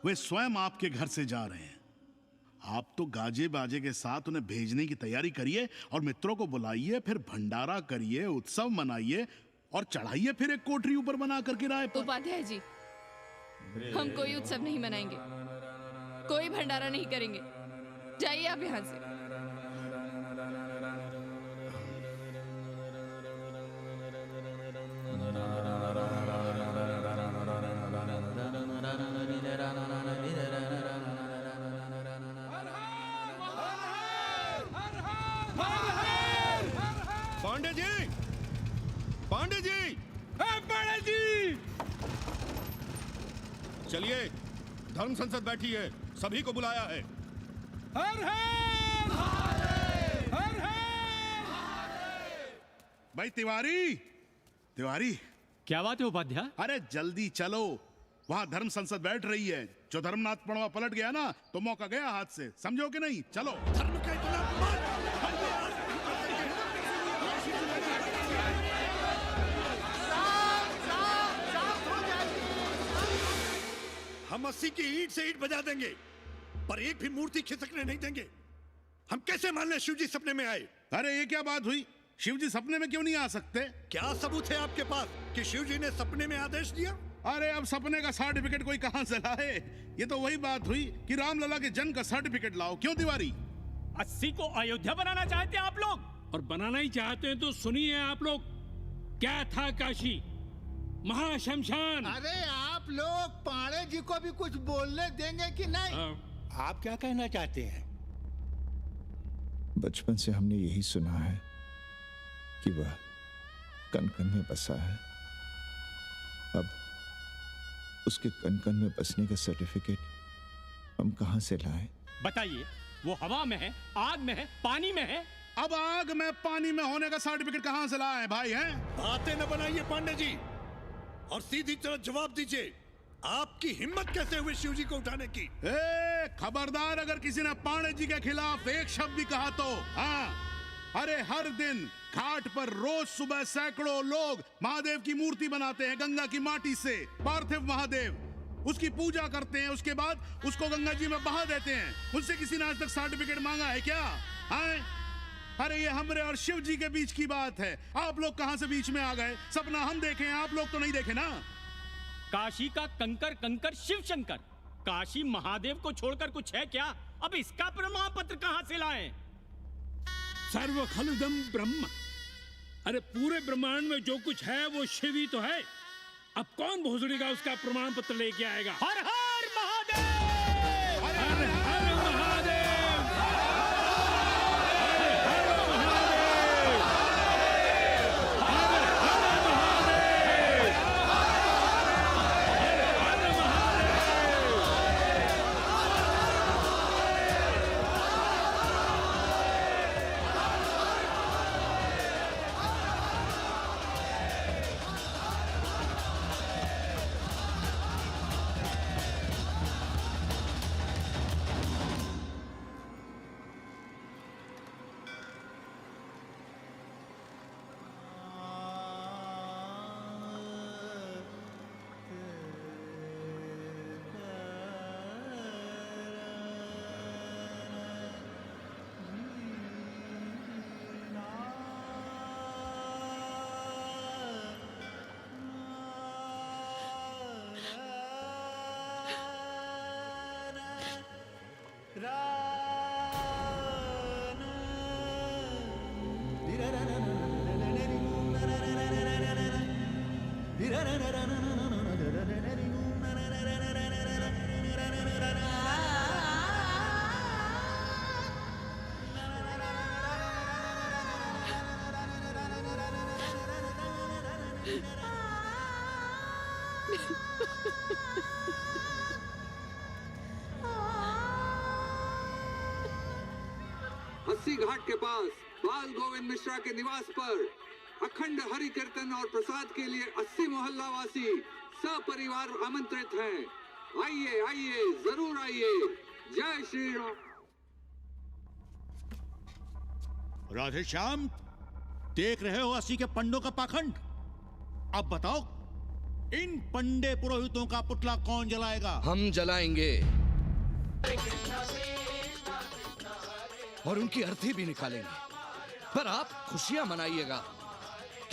वे स्वयं आपके घर से जा रहे हैं। आप तो गाजे बाजे के साथ उन्हें भेजने की तैयारी करिए और मित्रों को बुलाइए, फिर भंडारा करिए, उत्सव मनाइए और चढ़ाइए फिर एक कोठरी ऊपर बना कर किराए पर। उपाध्याय जी, हम कोई उत्सव नहीं मनाएंगे, कोई भंडारा नहीं करेंगे। जाइए आप यहाँ से। पांडे जी, पांडे जी, पांडे जी, चलिए, धर्म संसद बैठी है, सभी को बुलाया है। हर हर हर हर। भाई तिवारी, तिवारी, क्या बात है उपाध्याय? अरे जल्दी चलो, वहाँ धर्म संसद बैठ रही है। जो धर्मनाथ पड़वा पलट गया ना तो मौका गया हाथ से, समझो कि नहीं? चलो। धर्म का इतना हम 80 की ईंट से ईंट बजा देंगे, पर एक भी मूर्ति खिसकने नहीं देंगे। हम कैसे मान लें शिव जी सपने में आए? अरे ये क्या बात हुई? शिव जी सपने में क्यों नहीं आ सकते? क्या सबूत है आपके पास कि शिव जी ने सपने में आदेश दिया? अरे अब सपने का सर्टिफिकेट कोई कहां से लाए? ये तो वही बात हुई कि रामलला के जन्म का सर्टिफिकेट लाओ। क्यों तिवारी? 80 को अयोध्या बनाना चाहते हैं आप लोग? और बनाना ही चाहते हैं तो सुनिए आप लोग, क्या था काशी महाशमशान। अरे आप लोग पांडे जी को भी कुछ बोलने देंगे कि नहीं? आप क्या कहना चाहते हैं? बचपन से हमने यही सुना है कि वह कण कण में बसा है। अब उसके कण कण में बसने का सर्टिफिकेट हम कहां से लाएं? बताइए, वो हवा में है, आग में है, पानी में है? अब आग में पानी में होने का सर्टिफिकेट कहां से लाए भाई? हैं बातें न बनाइए पांडे जी, और सीधी तरह जवाब दीजिए, आपकी हिम्मत कैसे हुई शिव जी को उठाने की? खबरदार अगर किसी ने पांडे जी के खिलाफ एक शब्द भी कहा तो। हाँ, अरे हर दिन घाट पर रोज सुबह सैकड़ों लोग महादेव की मूर्ति बनाते हैं गंगा की माटी से, पार्थिव महादेव। उसकी पूजा करते हैं, उसके बाद उसको गंगा जी में बहा देते हैं। उनसे किसी ने आज तक सर्टिफिकेट मांगा है क्या? अरे ये हमरे और शिव जी के बीच की बात है। आप लोग कहां से बीच में आ गए? सपना हम देखे, आप लोग तो नहीं देखे ना। काशी का कंकर कंकर शिव शंकर, काशी महादेव को छोड़कर कुछ है क्या? अब इसका प्रमाण पत्र कहां से लाएं? सर्व खलुदम ब्रह्म। अरे पूरे ब्रह्मांड में जो कुछ है वो शिव ही तो है। अब कौन भोसड़ी का उसका प्रमाण पत्र लेके आएगा? हर हर महादेव, हर हर महादेव। अस्सी घाट के पास बाल गोविंद मिश्रा के निवास पर अखंड हरि कीर्तन और प्रसाद के लिए 80 मोहल्ला वासी सपरिवार आमंत्रित हैं। आइए आइए, जरूर आइए। जय श्री राम। राधे श्याम, देख रहे हो 80 के पंडों का पाखंड? अब बताओ, इन पंडे पुरोहितों का पुतला कौन जलाएगा? हम जलाएंगे और उनकी अर्थी भी निकालेंगे। पर आप खुशियां मनाइएगा,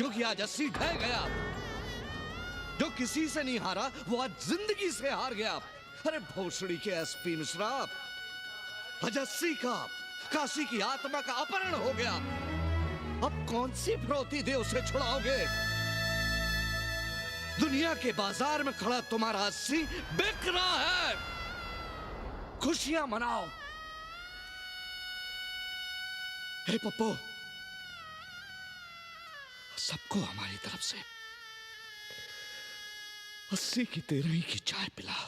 क्योंकि आज अस्सी ढह गया। जो किसी से नहीं हारा वो आज जिंदगी से हार गया। अरे भोसड़ी के एसपी मिश्रा, आज अस्सी का काशी की आत्मा का अपहरण हो गया। अब कौन सी फिरौती दे उसे छुड़ाओगे? दुनिया के बाजार में खड़ा तुम्हारा अस्सी बिक रहा है। खुशियां मनाओ। हे पप्पू, सबको हमारी तरफ से अस्सी की 13 की चाय पिला।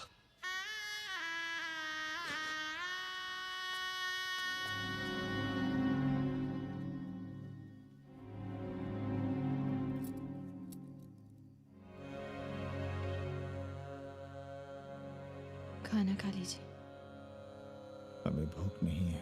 खाना खा लीजिए। हमें भूख नहीं है।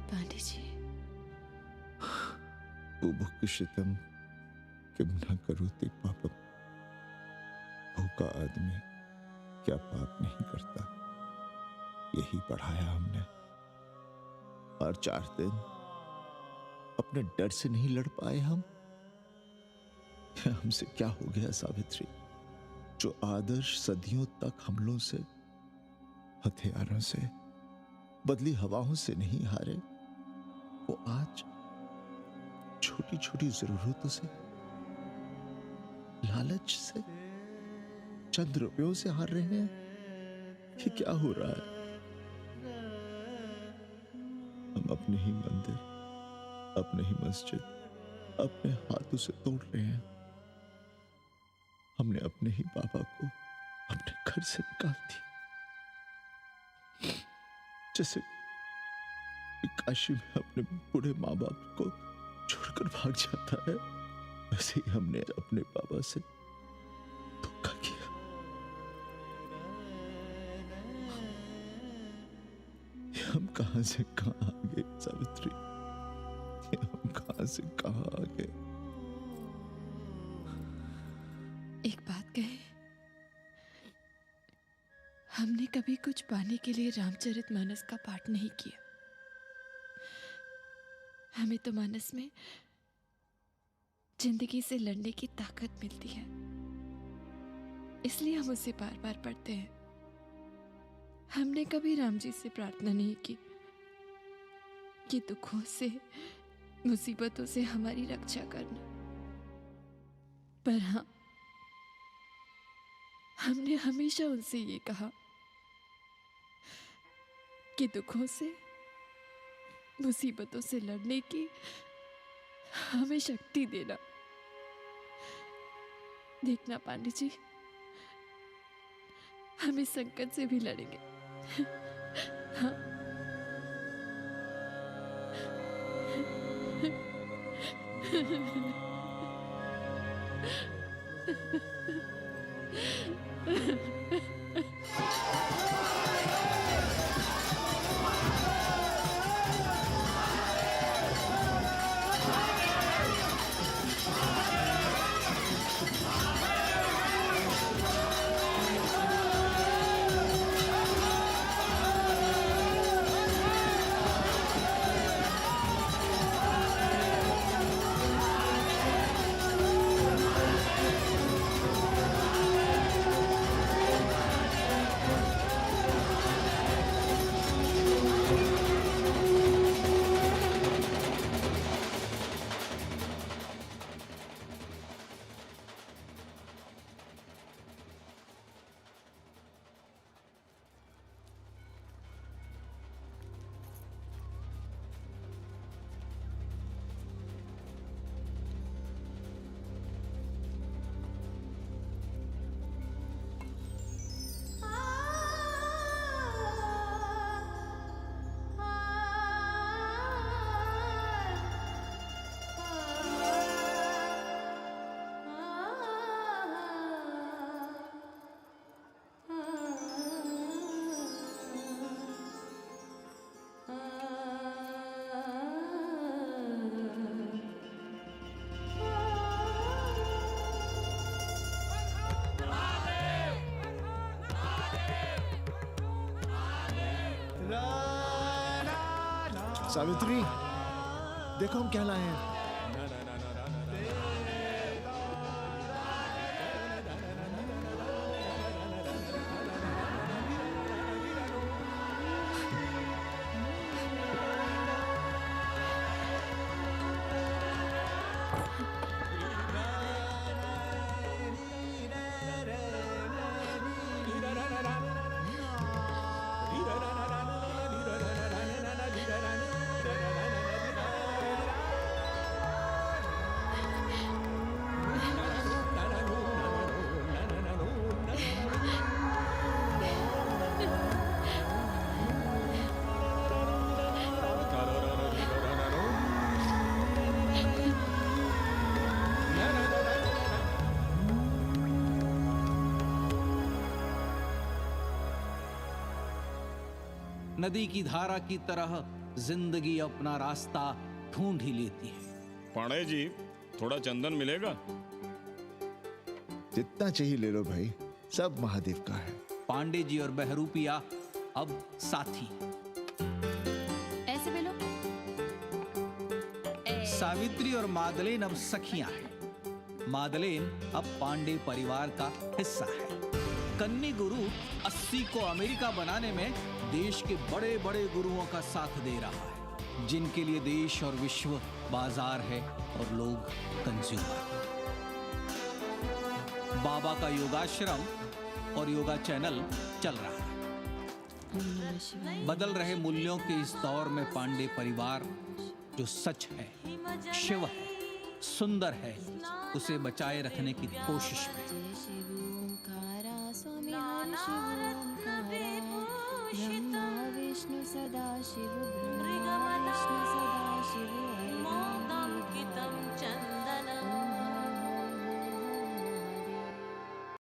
पांडे जी, बुभुक्षितम किम न करोति पापम। भूखा आदमी क्या पाप नहीं करता, यही पढ़ाया हमने। और 4 दिन अपने डर से नहीं लड़ पाए हम। हमसे क्या हो गया सावित्री? जो आदर्श सदियों तक हमलों से, हथियारों से, बदली हवाओं से नहीं हारे, वो आज छोटी छोटी जरूरतों से, लालच से, चंद रुपयों से हार रहे हैं। ये क्या हो रहा है? हम अपने ही मंदिर, अपने ही मस्जिद अपने हाथों से तोड़ रहे हैं। हमने अपने ही बाबा को अपने घर से निकाल दिया। जैसे काशी में अपने बूढ़े माँ बाप को छोड़कर भाग जाता है, वैसे ही हमने अपने बाबा से धोखा किया। हम कहां से कहां आ गए सावित्री? हम कहां से कहां आ गए? एक बात कहे, हमने कभी कुछ पाने के लिए रामचरितमानस का पाठ नहीं किया। हमें तो मानस में जिंदगी से लड़ने की ताकत मिलती है, इसलिए हम उसे बार बार पढ़ते हैं। हमने कभी राम जी से प्रार्थना नहीं की कि दुखों से, मुसीबतों से हमारी रक्षा करना। पर हाँ, हमने हमेशा उनसे ये कहा कि दुखों से, मुसीबतों से लड़ने की हमें शक्ति देना। देखना पांडे जी, हम इस संकट से भी लड़ेंगे। हाँ। सावित्री, देखो हम क्या लाए हैं। नदी की धारा की तरह जिंदगी अपना रास्ता ढूंढ ही लेती है। पांडे जी, थोड़ा चंदन मिलेगा? जितना चाहिए ले लो भाई, सब महादेव का है। पांडे जी और बहरूपिया अब साथी। ऐसे बेलो। सावित्री और मादलेन अब सखियां हैं। मादलेन अब पांडे परिवार का हिस्सा है। कन्नी गुरु 80 को अमेरिका बनाने में देश के बड़े बड़े गुरुओं का साथ दे रहा है, जिनके लिए देश और विश्व बाजार है और लोग कंज्यूमर। बाबा का योगाश्रम और योगा चैनल चल रहा है। बदल रहे मूल्यों के इस दौर में पांडे परिवार जो सच है, शिव है, सुंदर है, उसे बचाए रखने की कोशिश में। ब्रह्मा विष्णु सदा शिव, ब्रह्मा विष्णु सदा शिव,